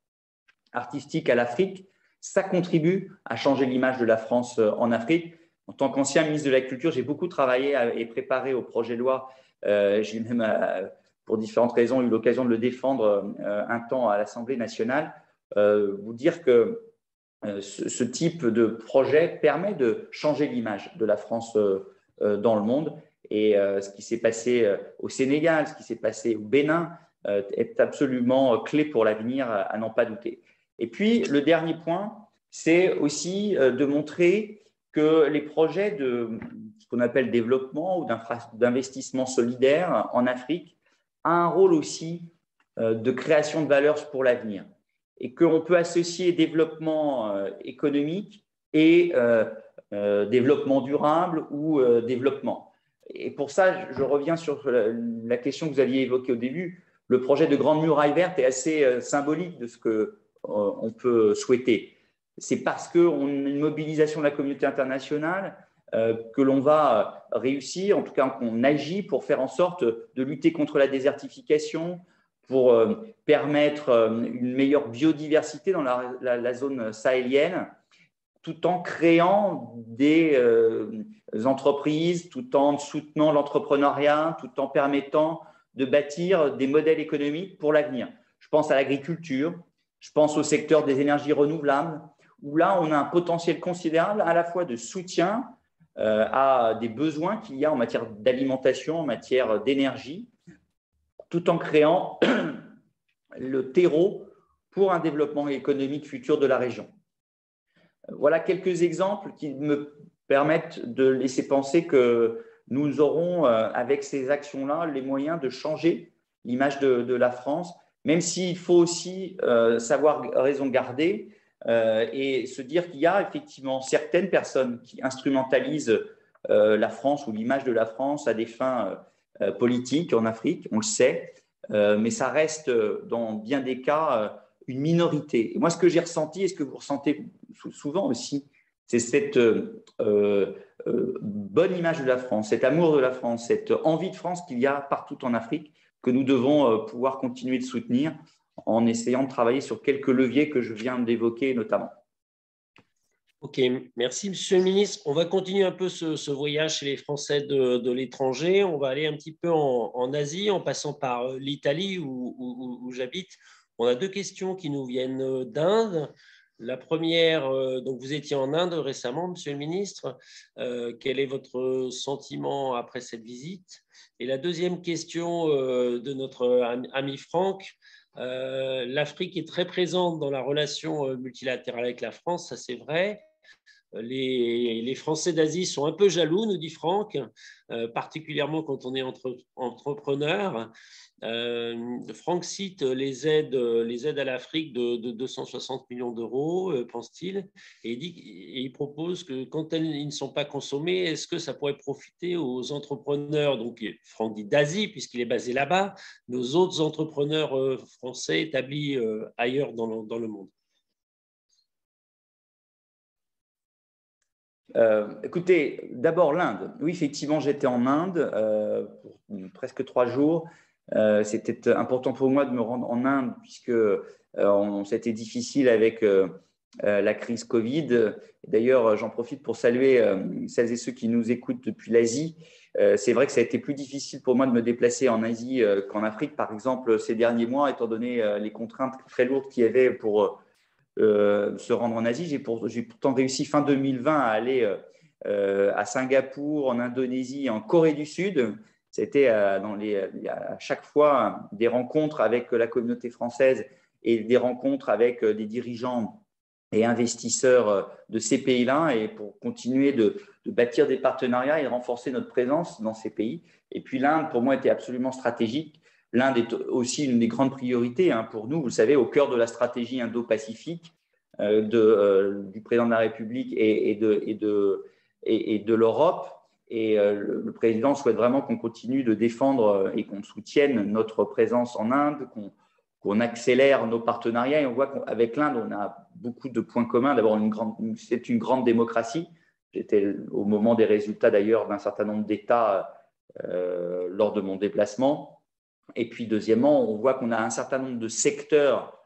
artistiques à l'Afrique, ça contribue à changer l'image de la France en Afrique. En tant qu'ancien ministre de la Culture, j'ai beaucoup travaillé et préparé au projet de loi. J'ai même, pour différentes raisons, eu l'occasion de le défendre un temps à l'Assemblée nationale. Vous dire que ce type de projet permet de changer l'image de la France dans le monde. Et ce qui s'est passé au Sénégal, ce qui s'est passé au Bénin est absolument clé pour l'avenir, à n'en pas douter. Et puis, le dernier point, c'est aussi de montrer que les projets de ce qu'on appelle développement ou d'investissement solidaire en Afrique a un rôle aussi de création de valeur pour l'avenir et qu'on peut associer développement économique et développement durable ou développement. Et pour ça, je reviens sur la question que vous aviez évoquée au début. Le projet de Grande Muraille Verte est assez symbolique de ce qu'on peut souhaiter. c'est parce qu'on a une mobilisation de la communauté internationale que l'on va réussir, en tout cas qu'on agit pour faire en sorte de lutter contre la désertification, pour permettre une meilleure biodiversité dans la zone sahélienne, tout en créant des entreprises, tout en soutenant l'entrepreneuriat, tout en permettant de bâtir des modèles économiques pour l'avenir. Je pense à l'agriculture, je pense au secteur des énergies renouvelables, où là, on a un potentiel considérable à la fois de soutien à des besoins qu'il y a en matière d'alimentation, en matière d'énergie, tout en créant le terreau pour un développement économique futur de la région. Voilà quelques exemples qui me permettent de laisser penser que nous aurons, avec ces actions-là, les moyens de changer l'image de la France, même s'il faut aussi savoir raison garder et se dire qu'il y a effectivement certaines personnes qui instrumentalisent la France ou l'image de la France à des fins politiques en Afrique, on le sait, mais ça reste dans bien des cas une minorité. Et moi, ce que j'ai ressenti et ce que vous ressentez souvent aussi, c'est cette bonne image de la France, cet amour de la France, cette envie de France qu'il y a partout en Afrique, que nous devons pouvoir continuer de soutenir en essayant de travailler sur quelques leviers que je viens d'évoquer notamment. Ok, merci Monsieur le Ministre. On va continuer un peu ce voyage chez les Français de l'étranger. On va aller un petit peu en Asie en passant par l'Italie où j'habite. On a deux questions qui nous viennent d'Inde. La première, donc vous étiez en Inde récemment, Monsieur le Ministre. Quel est votre sentiment après cette visite? Et la deuxième question de notre ami Franck. L'Afrique est très présente dans la relation multilatérale avec la France, ça c'est vrai. Les Français d'Asie sont un peu jaloux, nous dit Franck, particulièrement quand on est entrepreneur. Franck cite les aides à l'Afrique de 260 millions d'euros, pense-t-il, et il propose que quand ils ne sont pas consommés, est-ce que ça pourrait profiter aux entrepreneurs, donc Franck dit d'Asie, puisqu'il est basé là-bas, nos autres entrepreneurs français établis ailleurs dans le monde? Écoutez, d'abord l'Inde. Oui, effectivement, j'étais en Inde pour presque 3 jours. C'était important pour moi de me rendre en Inde puisque c'était difficile avec la crise Covid. D'ailleurs, j'en profite pour saluer celles et ceux qui nous écoutent depuis l'Asie. C'est vrai que ça a été plus difficile pour moi de me déplacer en Asie qu'en Afrique, par exemple, ces derniers mois, étant donné les contraintes très lourdes qu'il y avait pour se rendre en Asie. J'ai pourtant réussi fin 2020 à aller à Singapour, en Indonésie, en Corée du Sud. C'était à chaque fois des rencontres avec la communauté française et des rencontres avec des dirigeants et investisseurs de ces pays-là, et pour continuer de bâtir des partenariats et de renforcer notre présence dans ces pays. Et puis l'Inde, pour moi, était absolument stratégique. L'Inde est aussi une des grandes priorités pour nous, vous le savez, au cœur de la stratégie Indo-Pacifique du président de la République et de l'Europe. Et le président souhaite vraiment qu'on continue de défendre et qu'on soutienne notre présence en Inde, qu'on accélère nos partenariats. Et on voit qu'avec l'Inde, on a beaucoup de points communs. D'abord, c'est une grande démocratie. J'étais au moment des résultats d'ailleurs d'un certain nombre d'États lors de mon déplacement. Et puis, deuxièmement, on voit qu'on a un certain nombre de secteurs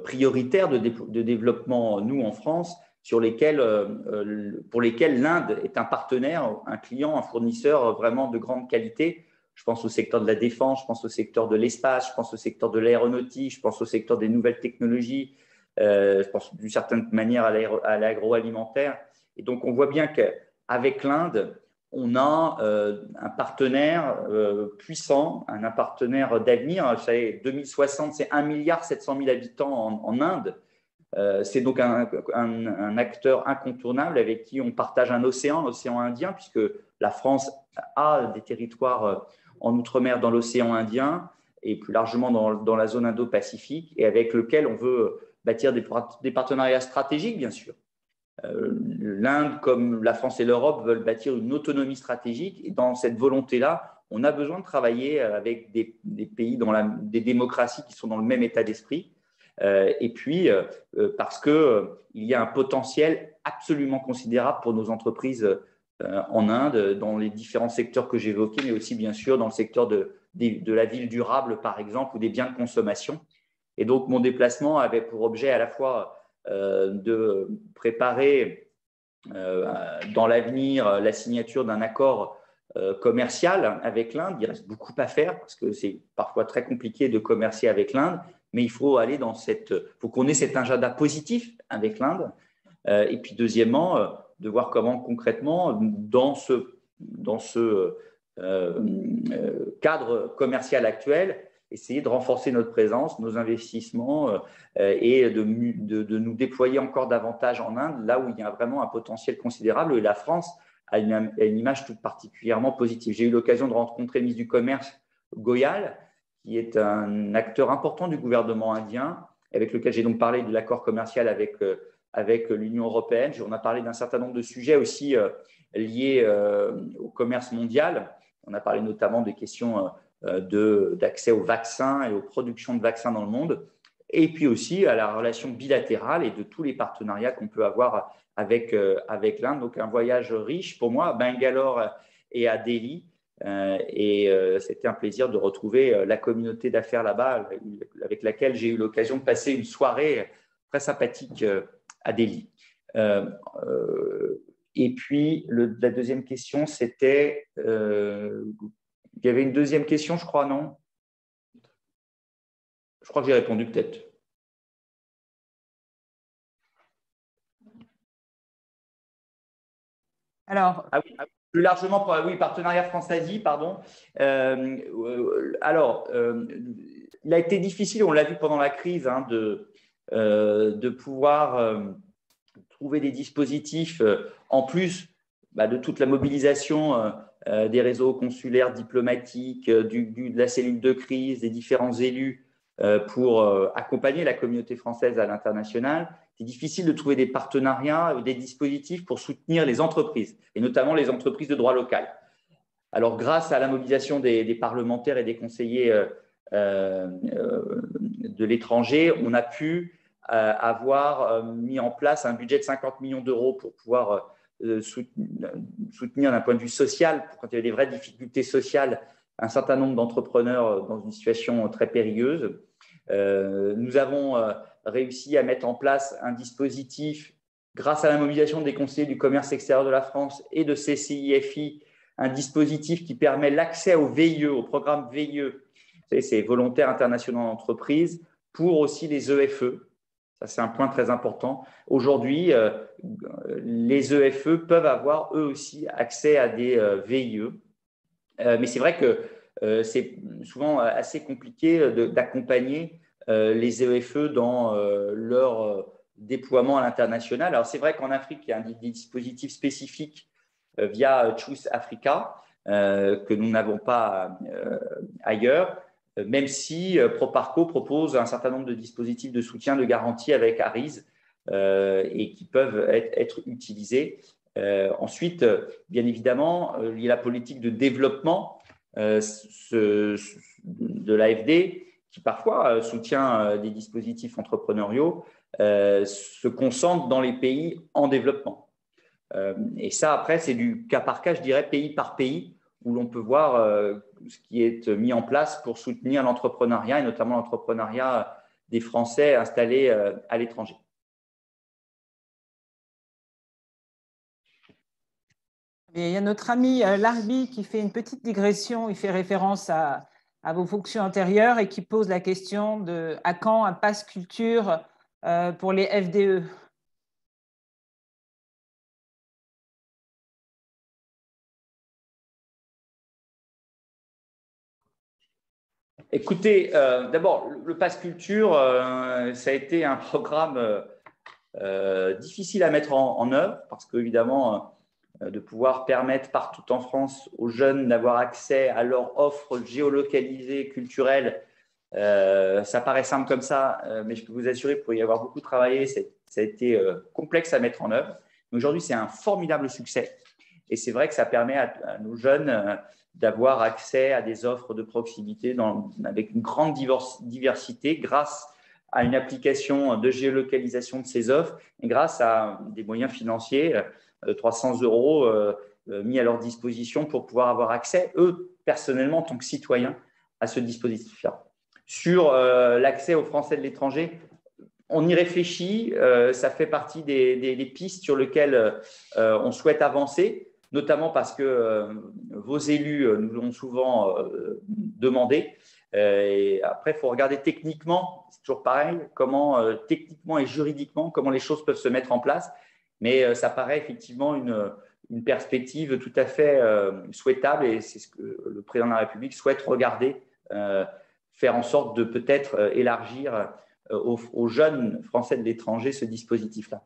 prioritaires de développement, nous, en France, pour lesquels l'Inde est un partenaire, un client, un fournisseur vraiment de grande qualité. Je pense au secteur de la défense, je pense au secteur de l'espace, je pense au secteur de l'aéronautique, je pense au secteur des nouvelles technologies, je pense d'une certaine manière à l'agroalimentaire. Et donc, on voit bien qu'avec l'Inde, on a un partenaire puissant, un partenaire d'avenir. Vous savez, 2060, c'est 1,7 milliard habitants en Inde. C'est donc un acteur incontournable avec qui on partage un océan, l'océan Indien, puisque la France a des territoires en outre-mer dans l'océan Indien et plus largement dans la zone Indo-Pacifique, et avec lequel on veut bâtir des partenariats stratégiques, bien sûr. L'Inde, comme la France et l'Europe, veulent bâtir une autonomie stratégique, et dans cette volonté-là, on a besoin de travailler avec des pays, des démocraties qui sont dans le même état d'esprit. Et puis, parce qu'il y a un potentiel absolument considérable pour nos entreprises en Inde, dans les différents secteurs que j'ai évoqués, mais aussi bien sûr dans le secteur de la ville durable, par exemple, ou des biens de consommation. Et donc, mon déplacement avait pour objet à la fois de préparer dans l'avenir la signature d'un accord commercial avec l'Inde. Il reste beaucoup à faire parce que c'est parfois très compliqué de commercer avec l'Inde, mais il faut aller faut qu'on ait cet agenda positif avec l'Inde. Et puis deuxièmement, de voir comment concrètement, dans ce cadre commercial actuel, essayer de renforcer notre présence, nos investissements et de nous déployer encore davantage en Inde, là où il y a vraiment un potentiel considérable. Et la France a une image toute particulièrement positive. J'ai eu l'occasion de rencontrer le ministre du Commerce, Goyal, qui est un acteur important du gouvernement indien, avec lequel j'ai donc parlé de l'accord commercial avec l'Union européenne. On a parlé d'un certain nombre de sujets aussi liés au commerce mondial. On a parlé notamment des questions d'accès aux vaccins et aux productions de vaccins dans le monde, et puis aussi à la relation bilatérale et de tous les partenariats qu'on peut avoir avec l'Inde. Donc un voyage riche pour moi à Bangalore et à Delhi. C'était un plaisir de retrouver la communauté d'affaires là-bas, avec laquelle j'ai eu l'occasion de passer une soirée très sympathique à Delhi. Et puis, la deuxième question, c'était… il y avait une deuxième question, je crois, non? Je crois que j'ai répondu peut-être. Alors, plus largement, oui, partenariat France-Asie, pardon. Alors, il a été difficile, on l'a vu pendant la crise, hein, de pouvoir trouver des dispositifs en plus de toute la mobilisation des réseaux consulaires, diplomatiques, de la cellule de crise, des différents élus pour accompagner la communauté française à l'international. C'est difficile de trouver des partenariats, des dispositifs pour soutenir les entreprises, et notamment les entreprises de droit local. Alors, grâce à la mobilisation des parlementaires et des conseillers de l'étranger, on a pu avoir mis en place un budget de 50 millions d'euros pour pouvoir soutenir d'un point de vue social, quand il y avait des vraies difficultés sociales, un certain nombre d'entrepreneurs dans une situation très périlleuse. Nous avons réussi à mettre en place un dispositif, grâce à la mobilisation des conseillers du commerce extérieur de la France et de CCIFI, un dispositif qui permet l'accès au VIE, au programme VIE, c'est Volontaires internationaux en entreprise, pour aussi les EFE. Ça, c'est un point très important. Aujourd'hui, les EFE peuvent avoir eux aussi accès à des VIE. Mais c'est vrai que c'est souvent assez compliqué d'accompagner les EFE dans leur déploiement à l'international. Alors, c'est vrai qu'en Afrique, il y a des dispositifs spécifiques via Choose Africa que nous n'avons pas ailleurs, même si Proparco propose un certain nombre de dispositifs de soutien, de garantie avec ARIS et qui peuvent être utilisés. Ensuite, bien évidemment, il y a la politique de développement de l'AFD qui parfois soutient des dispositifs entrepreneuriaux, se concentre dans les pays en développement. Et ça, après, c'est du cas par cas, je dirais, pays par pays, où l'on peut voir ce qui est mis en place pour soutenir l'entrepreneuriat, et notamment l'entrepreneuriat des Français installés à l'étranger. il y a notre ami Larbi qui fait une petite digression, il fait référence à vos fonctions antérieures et qui pose la question de à quand un pass culture pour les FDE? Écoutez, d'abord, le Pass Culture, ça a été un programme difficile à mettre en œuvre parce qu'évidemment, de pouvoir permettre partout en France aux jeunes d'avoir accès à leur offre géolocalisée culturelle, ça paraît simple comme ça, mais je peux vous assurer qu'il faut y avoir beaucoup travaillé. Ça a été complexe à mettre en œuvre. Mais aujourd'hui, c'est un formidable succès. Et c'est vrai que ça permet à nos jeunes d'avoir accès à des offres de proximité avec une grande diversité grâce à une application de géolocalisation de ces offres et grâce à des moyens financiers, 300 € mis à leur disposition pour pouvoir avoir accès, eux, personnellement, en tant que citoyens, à ce dispositif-là. Sur l'accès aux Français de l'étranger, on y réfléchit, ça fait partie des pistes sur lesquelles on souhaite avancer, notamment parce que vos élus nous l'ont souvent demandé. Et après, il faut regarder techniquement, c'est toujours pareil, comment techniquement et juridiquement, comment les choses peuvent se mettre en place. Mais ça paraît effectivement une perspective tout à fait souhaitable et c'est ce que le président de la République souhaite regarder, faire en sorte de peut-être élargir aux jeunes Français de l'étranger ce dispositif-là.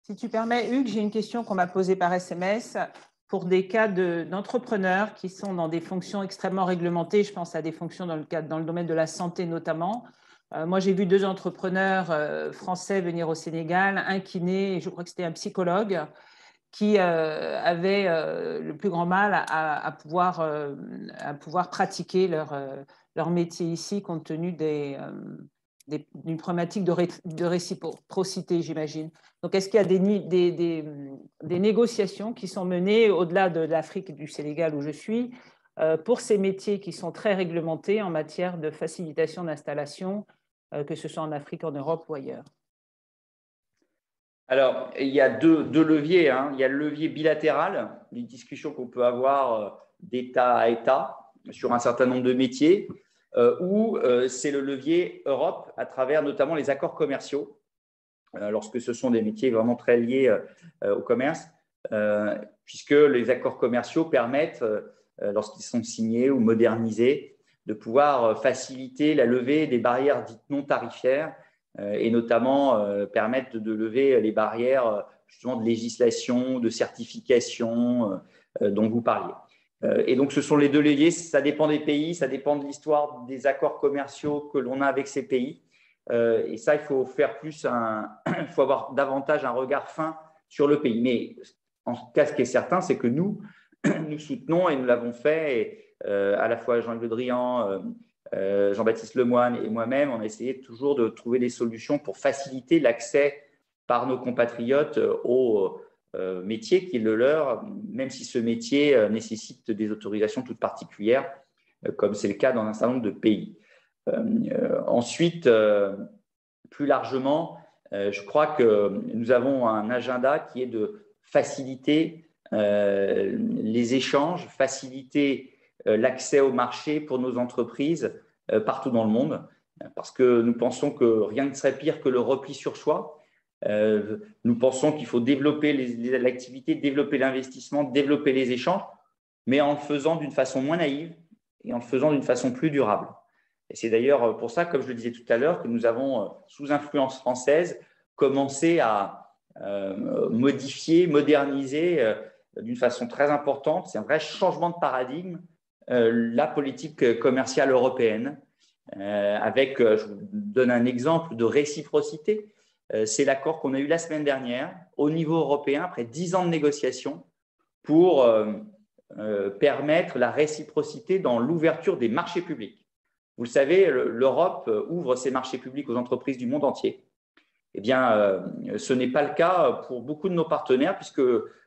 Si tu permets, Hugues, j'ai une question qu'on m'a posée par SMS pour des cas d'entrepreneurs qui sont dans des fonctions extrêmement réglementées. Je pense à des fonctions dans le domaine de la santé notamment. Moi, j'ai vu 2 entrepreneurs français venir au Sénégal, un kiné et je crois que c'était un psychologue qui avaient le plus grand mal à pouvoir pratiquer leur métier ici compte tenu d'une problématique de réciprocité, j'imagine. Donc, est-ce qu'il y a des négociations qui sont menées au-delà de l'Afrique et du Sénégal où je suis pour ces métiers qui sont très réglementés en matière de facilitation d'installation, que ce soit en Afrique, en Europe ou ailleurs? Alors, il y a deux leviers. Hein. Il y a le levier bilatéral, les discussions qu'on peut avoir d'État à État sur un certain nombre de métiers, ou c'est le levier Europe à travers notamment les accords commerciaux, lorsque ce sont des métiers vraiment très liés au commerce, puisque les accords commerciaux permettent, lorsqu'ils sont signés ou modernisés, de pouvoir faciliter la levée des barrières dites non tarifaires et notamment permettre de lever les barrières justement de législation, de certification dont vous parliez. Et donc, ce sont les 2 leviers. Ça dépend des pays, ça dépend de l'histoire des accords commerciaux que l'on a avec ces pays. Et ça, il faut faire plus il faut avoir davantage un regard fin sur le pays. Mais en tout cas, ce qui est certain, c'est que nous soutenons et nous l'avons fait. Et, à la fois Jean-Yves Le Drian, Jean-Baptiste Lemoine et moi-même, on a essayé toujours de trouver des solutions pour faciliter l'accès par nos compatriotes aux métier qui est le leur, même si ce métier nécessite des autorisations toutes particulières, comme c'est le cas dans un certain nombre de pays. Ensuite, plus largement, je crois que nous avons un agenda qui est de faciliter les échanges, faciliter l'accès au marché pour nos entreprises partout dans le monde, parce que nous pensons que rien ne serait pire que le repli sur soi. Nous pensons qu'il faut développer l'activité, développer l'investissement, développer les échanges, mais en le faisant d'une façon moins naïve et en le faisant d'une façon plus durable. Et c'est d'ailleurs pour ça, comme je le disais tout à l'heure, que nous avons, sous influence française, commencé à modifier, moderniser d'une façon très importante, c'est un vrai changement de paradigme, la politique commerciale européenne, avec, je vous donne un exemple de réciprocité. C'est l'accord qu'on a eu la semaine dernière au niveau européen, après 10 ans de négociations, pour permettre la réciprocité dans l'ouverture des marchés publics. Vous le savez, l'Europe ouvre ses marchés publics aux entreprises du monde entier. Eh bien, ce n'est pas le cas pour beaucoup de nos partenaires, puisque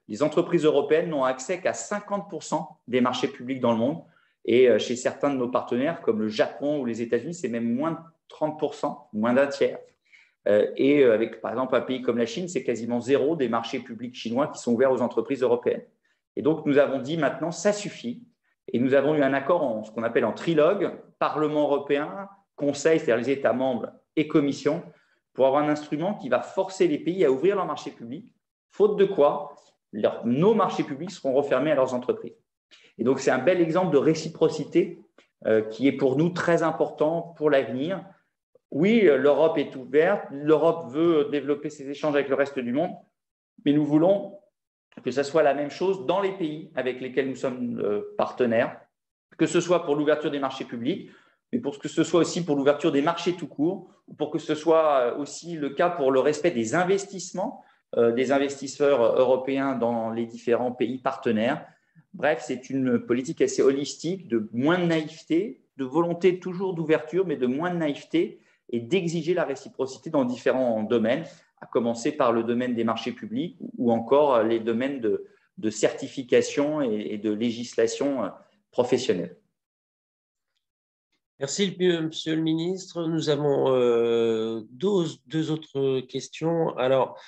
les entreprises européennes n'ont accès qu'à 50% des marchés publics dans le monde. Et chez certains de nos partenaires, comme le Japon ou les États-Unis, c'est même moins de 30%, moins d'un tiers. Et avec, par exemple, un pays comme la Chine, c'est quasiment 0 des marchés publics chinois qui sont ouverts aux entreprises européennes. Et donc, nous avons dit maintenant, ça suffit. Et nous avons eu un accord, ce qu'on appelle en trilogue, Parlement européen, Conseil, c'est-à-dire les États membres et Commission, pour avoir un instrument qui va forcer les pays à ouvrir leurs marchés publics, faute de quoi nos marchés publics seront refermés à leurs entreprises. Et donc, c'est un bel exemple de réciprocité qui est pour nous très important pour l'avenir. Oui, l'Europe est ouverte, l'Europe veut développer ses échanges avec le reste du monde, mais nous voulons que ce soit la même chose dans les pays avec lesquels nous sommes partenaires, que ce soit pour l'ouverture des marchés publics, mais pour que ce soit aussi pour l'ouverture des marchés tout court, ou pour que ce soit aussi le cas pour le respect des investissements des investisseurs européens dans les différents pays partenaires. Bref, c'est une politique assez holistique, de moins de naïveté, de volonté toujours d'ouverture, mais de moins de naïveté et d'exiger la réciprocité dans différents domaines, à commencer par le domaine des marchés publics ou encore les domaines de certification et de législation professionnelle. Merci, Monsieur le ministre. Nous avons deux autres questions. Alors,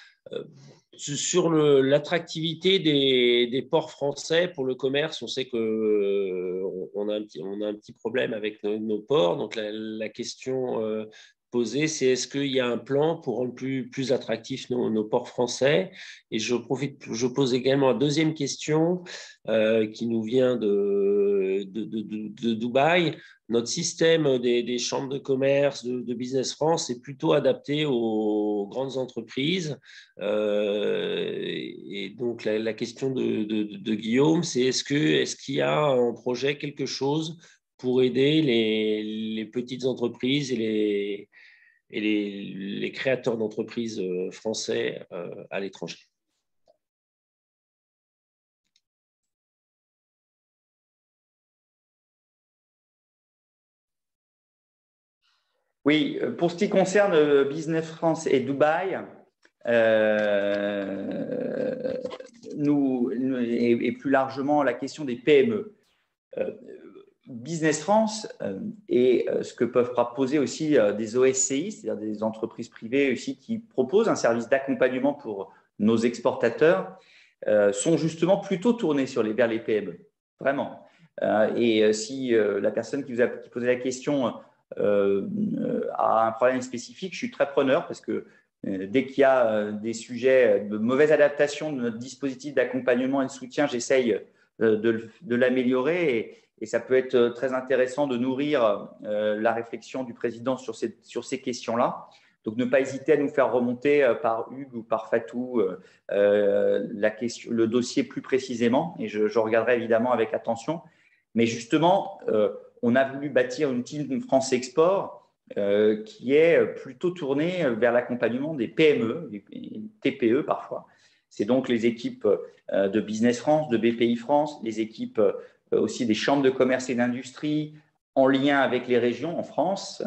sur l'attractivité des ports français pour le commerce, on sait qu'on a un petit problème avec nos ports. Donc, la question posée, c'est est-ce qu'il y a un plan pour rendre plus attractifs nos ports français? Et je pose également une deuxième question qui nous vient de Dubaï. Notre système des chambres de commerce, de Business France est plutôt adapté aux grandes entreprises. Et donc, la question de Guillaume, c'est est-ce qu'il y a en projet quelque chose pour aider les petites entreprises et les créateurs d'entreprises français à l'étranger? Oui, pour ce qui concerne Business France et Dubaï, et plus largement la question des PME. Business France et ce que peuvent proposer aussi des OSCI, c'est-à-dire des entreprises privées aussi qui proposent un service d'accompagnement pour nos exportateurs, sont justement plutôt tournés vers les PME, vraiment. Et si la personne qui posait la question a un problème spécifique, je suis très preneur parce que dès qu'il y a des sujets de mauvaise adaptation de notre dispositif d'accompagnement et de soutien, j'essaye de l'améliorer et ça peut être très intéressant de nourrir la réflexion du président sur ces questions-là. Donc, ne pas hésiter à nous faire remonter par Hugues ou par Fatou le dossier plus précisément et je regarderai évidemment avec attention. Mais justement, on a voulu bâtir une team France Export qui est plutôt tournée vers l'accompagnement des PME, des TPE parfois. C'est donc les équipes de Business France, de BPI France, les équipes aussi des chambres de commerce et d'industrie en lien avec les régions en France,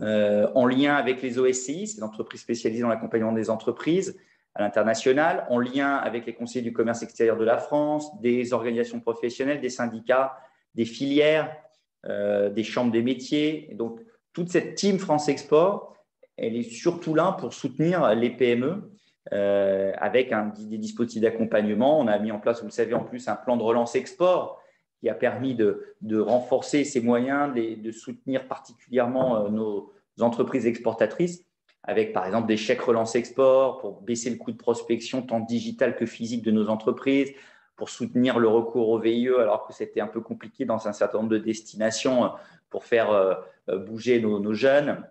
en lien avec les OSCI, c'est l'entreprise spécialisée dans l'accompagnement des entreprises à l'international, en lien avec les conseillers du commerce extérieur de la France, des organisations professionnelles, des syndicats, des filières, des chambres des métiers. Et donc, toute cette team France Export, elle est surtout là pour soutenir les PME avec des dispositifs d'accompagnement. On a mis en place, vous le savez, en plus, un plan de relance export qui a permis de renforcer ces moyens, de soutenir particulièrement nos entreprises exportatrices avec, par exemple, des chèques relance export pour baisser le coût de prospection tant digital que physique de nos entreprises, pour soutenir le recours au VIE alors que c'était un peu compliqué dans un certain nombre de destinations pour faire bouger nos jeunes,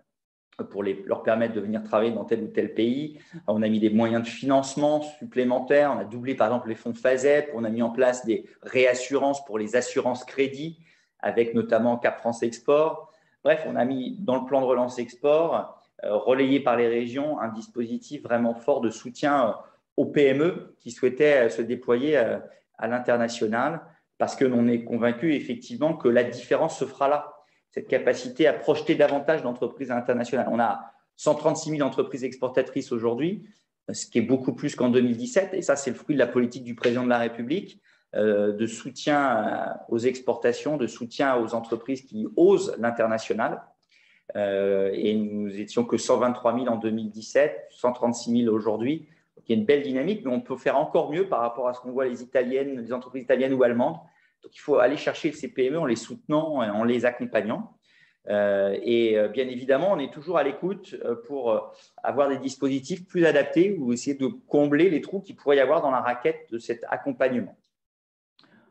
pour leur permettre de venir travailler dans tel ou tel pays. On a mis des moyens de financement supplémentaires. On a doublé, par exemple, les fonds FASEP. On a mis en place des réassurances pour les assurances crédits, avec notamment Cap France Export. Bref, on a mis dans le plan de relance export, relayé par les régions, un dispositif vraiment fort de soutien aux PME qui souhaitaient se déployer à l'international, parce que l'on est convaincu effectivement que la différence se fera là. Cette capacité à projeter davantage d'entreprises internationales. On a 136 000 entreprises exportatrices aujourd'hui, ce qui est beaucoup plus qu'en 2017. Et ça, c'est le fruit de la politique du président de la République, de soutien aux exportations, de soutien aux entreprises qui osent l'international. Et nous étions que 123 000 en 2017, 136 000 aujourd'hui. Donc, il y a une belle dynamique, mais on peut faire encore mieux par rapport à ce qu'on voit les entreprises italiennes ou allemandes. Donc, il faut aller chercher ces PME en les soutenant, en les accompagnant. Et bien évidemment, on est toujours à l'écoute pour avoir des dispositifs plus adaptés ou essayer de combler les trous qu'il pourrait y avoir dans la raquette de cet accompagnement.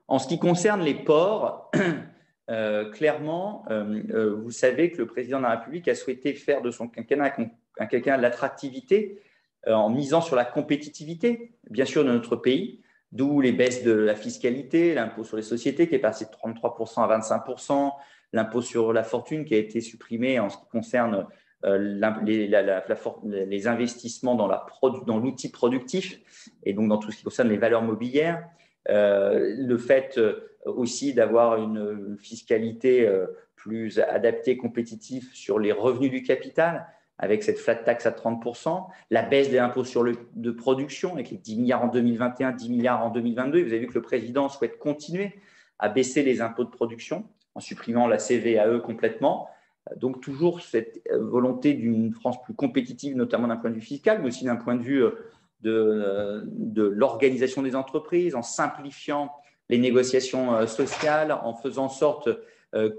En ce qui concerne les ports, clairement, vous savez que le président de la République a souhaité faire de son quinquennat un quinquennat de l'attractivité en misant sur la compétitivité, bien sûr, de notre pays. D'où les baisses de la fiscalité, l'impôt sur les sociétés qui est passé de 33% à 25%, l'impôt sur la fortune qui a été supprimé en ce qui concerne les investissements dans l'outil productif et donc dans tout ce qui concerne les valeurs mobilières. Le fait aussi d'avoir une fiscalité plus adapté, compétitif sur les revenus du capital, avec cette flat tax à 30%, la baisse des impôts de production avec les 10 milliards en 2021, 10 milliards en 2022. Et vous avez vu que le président souhaite continuer à baisser les impôts de production en supprimant la CVAE complètement. Donc toujours cette volonté d'une France plus compétitive, notamment d'un point de vue fiscal, mais aussi d'un point de vue de l'organisation des entreprises, en simplifiant les négociations sociales, en faisant en sorte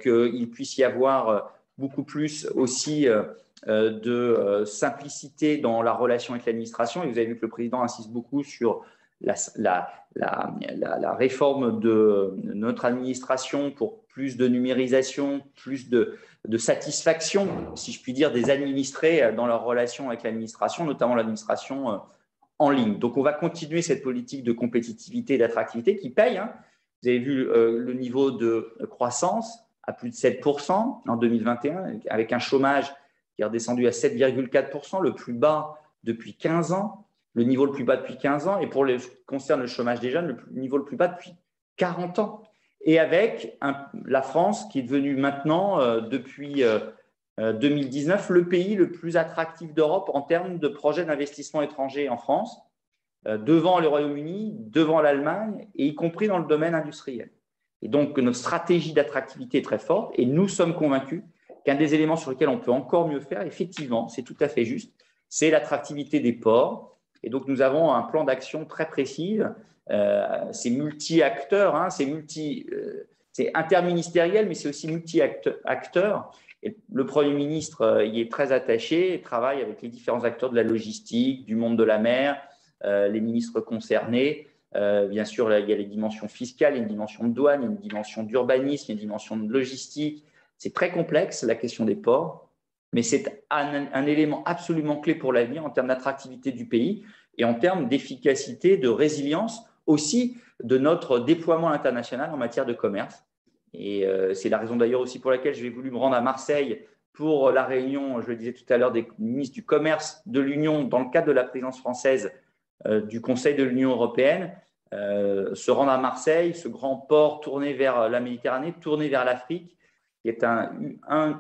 qu'il puisse y avoir beaucoup plus aussi de simplicité dans la relation avec l'administration. Et vous avez vu que le président insiste beaucoup sur la réforme de notre administration pour plus de numérisation, plus de satisfaction, si je puis dire, des administrés dans leur relation avec l'administration, notamment l'administration en ligne. Donc, on va continuer cette politique de compétitivité et d'attractivité qui paye. Vous avez vu le niveau de croissance à plus de 7% en 2021, avec un chômage qui est redescendu à 7,4%, le plus bas depuis 15 ans, le niveau le plus bas depuis 15 ans, et pour ce qui concerne le chômage des jeunes, le niveau le plus bas depuis 40 ans. Et avec la France qui est devenue maintenant, depuis 2019, le pays le plus attractif d'Europe en termes de projets d'investissement étranger en France, devant le Royaume-Uni, devant l'Allemagne, et y compris dans le domaine industriel. Et donc, notre stratégie d'attractivité est très forte, et nous sommes convaincus qu'un des éléments sur lesquels on peut encore mieux faire, effectivement, c'est tout à fait juste, c'est l'attractivité des ports. Et donc, nous avons un plan d'action très précis. C'est multi-acteurs, hein, c'est interministériel, mais c'est aussi multi-acteurs. Et le Premier ministre y est très attaché et travaille avec les différents acteurs de la logistique, du monde de la mer, les ministres concernés. Bien sûr, là, il y a les dimensions fiscales, il y a une dimension de douane, il y a une dimension d'urbanisme, il y a une dimension de logistique. C'est très complexe, la question des ports, mais c'est un élément absolument clé pour l'avenir en termes d'attractivité du pays et en termes d'efficacité, de résilience aussi de notre déploiement international en matière de commerce. Et c'est la raison d'ailleurs aussi pour laquelle j'ai voulu me rendre à Marseille pour la réunion, je le disais tout à l'heure, des ministres du commerce de l'Union dans le cadre de la présidence française du Conseil de l'Union européenne. Se rendre à Marseille, ce grand port tourné vers la Méditerranée, tourné vers l'Afrique, qui est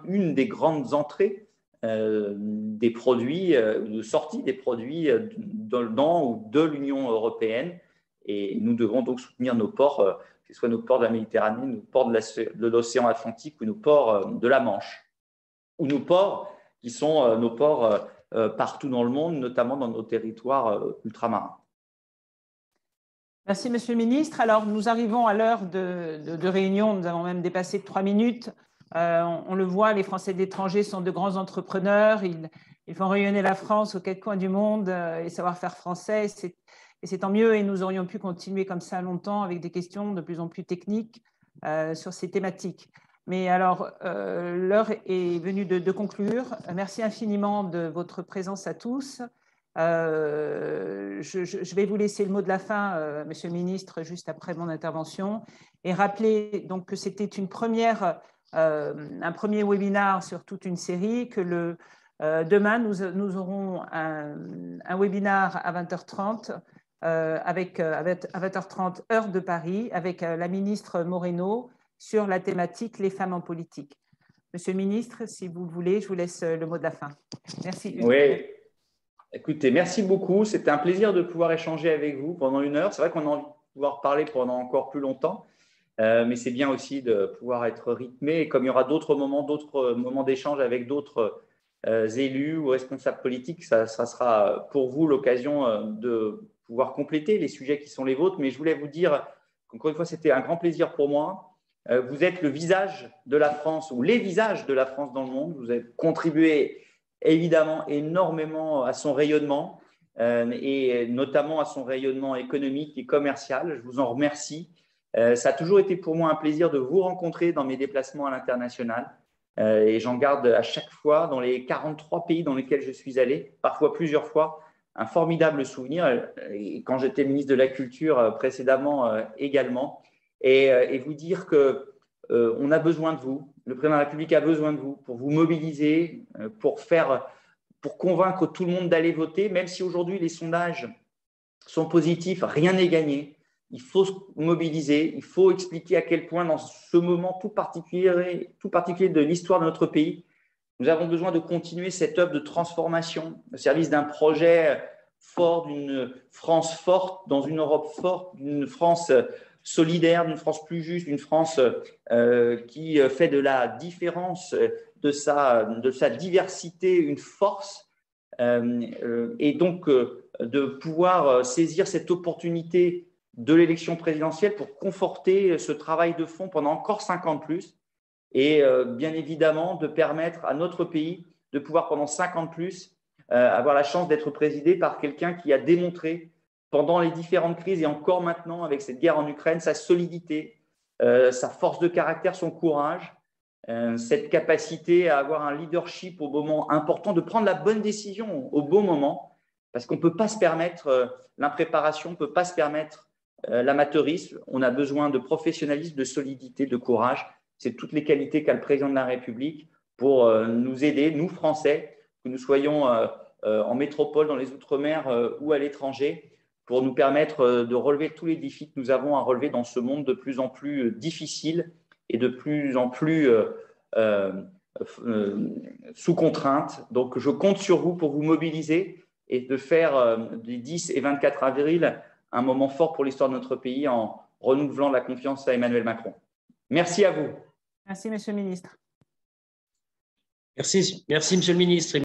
une des grandes entrées des produits, de sortie des produits dans ou de l'Union européenne. Et nous devons donc soutenir nos ports, que ce soit nos ports de la Méditerranée, nos ports de l'océan Atlantique ou nos ports de la Manche, ou nos ports qui sont nos ports partout dans le monde, notamment dans nos territoires ultramarins. Merci, Monsieur le Ministre. Alors, nous arrivons à l'heure de réunion. Nous avons même dépassé de 3 minutes. On le voit, les Français de l'étranger sont de grands entrepreneurs. Ils font rayonner la France aux quatre coins du monde et savoir-faire français. Et c'est tant mieux. Et nous aurions pu continuer comme ça longtemps avec des questions de plus en plus techniques sur ces thématiques. Mais alors, l'heure est venue de conclure. Merci infiniment de votre présence à tous. Je vais vous laisser le mot de la fin, Monsieur le Ministre, juste après mon intervention, et rappeler donc que c'était un premier webinaire sur toute une série, que demain, nous aurons un webinaire à 20h30, à 20h30 heure de Paris, avec la ministre Moreno sur la thématique « Les femmes en politique ». Monsieur le Ministre, si vous le voulez, je vous laisse le mot de la fin. Merci. Oui. Écoutez, merci beaucoup. C'était un plaisir de pouvoir échanger avec vous pendant 1 heure. C'est vrai qu'on a envie de pouvoir parler pendant encore plus longtemps, mais c'est bien aussi de pouvoir être rythmé. Et comme il y aura d'autres moments d'échange avec d'autres élus ou responsables politiques, ça sera pour vous l'occasion de pouvoir compléter les sujets qui sont les vôtres. Mais je voulais vous dire qu'encore une fois, c'était un grand plaisir pour moi. Vous êtes le visage de la France ou les visages de la France dans le monde. Vous avez contribué évidemment énormément à son rayonnement et notamment à son rayonnement économique et commercial. Je vous en remercie. Ça a toujours été pour moi un plaisir de vous rencontrer dans mes déplacements à l'international et j'en garde à chaque fois dans les 43 pays dans lesquels je suis allé, parfois plusieurs fois, un formidable souvenir. Et quand j'étais ministre de la Culture précédemment également, et vous dire qu'on a besoin de vous. Le président de la République a besoin de vous pour vous mobiliser, pour convaincre tout le monde d'aller voter, même si aujourd'hui les sondages sont positifs, rien n'est gagné. il faut se mobiliser, il faut expliquer à quel point dans ce moment tout particulier de l'histoire de notre pays, nous avons besoin de continuer cette œuvre de transformation au service d'un projet fort, d'une France forte, dans une Europe forte, d'une France solidaire, d'une France plus juste, d'une France qui fait de la différence, de sa diversité une force, et donc de pouvoir saisir cette opportunité de l'élection présidentielle pour conforter ce travail de fond pendant encore 5 ans de plus, et bien évidemment de permettre à notre pays de pouvoir pendant 5 ans de plus avoir la chance d'être présidé par quelqu'un qui a démontré pendant les différentes crises et encore maintenant avec cette guerre en Ukraine sa solidité, sa force de caractère, son courage, cette capacité à avoir un leadership au moment important, de prendre la bonne décision au bon moment, parce qu'on ne peut pas se permettre l'impréparation, on ne peut pas se permettre l'amateurisme. On a besoin de professionnalisme, de solidité, de courage. C'est toutes les qualités qu'a le président de la République pour nous aider, nous Français, que nous soyons en métropole, dans les Outre-mer ou à l'étranger, pour nous permettre de relever tous les défis que nous avons à relever dans ce monde de plus en plus difficile et de plus en plus sous contrainte. Donc, je compte sur vous pour vous mobiliser et de faire du 10 et 24 avril un moment fort pour l'histoire de notre pays en renouvelant la confiance à Emmanuel Macron. Merci à vous. Merci, Monsieur le Ministre. Merci, Monsieur le Ministre.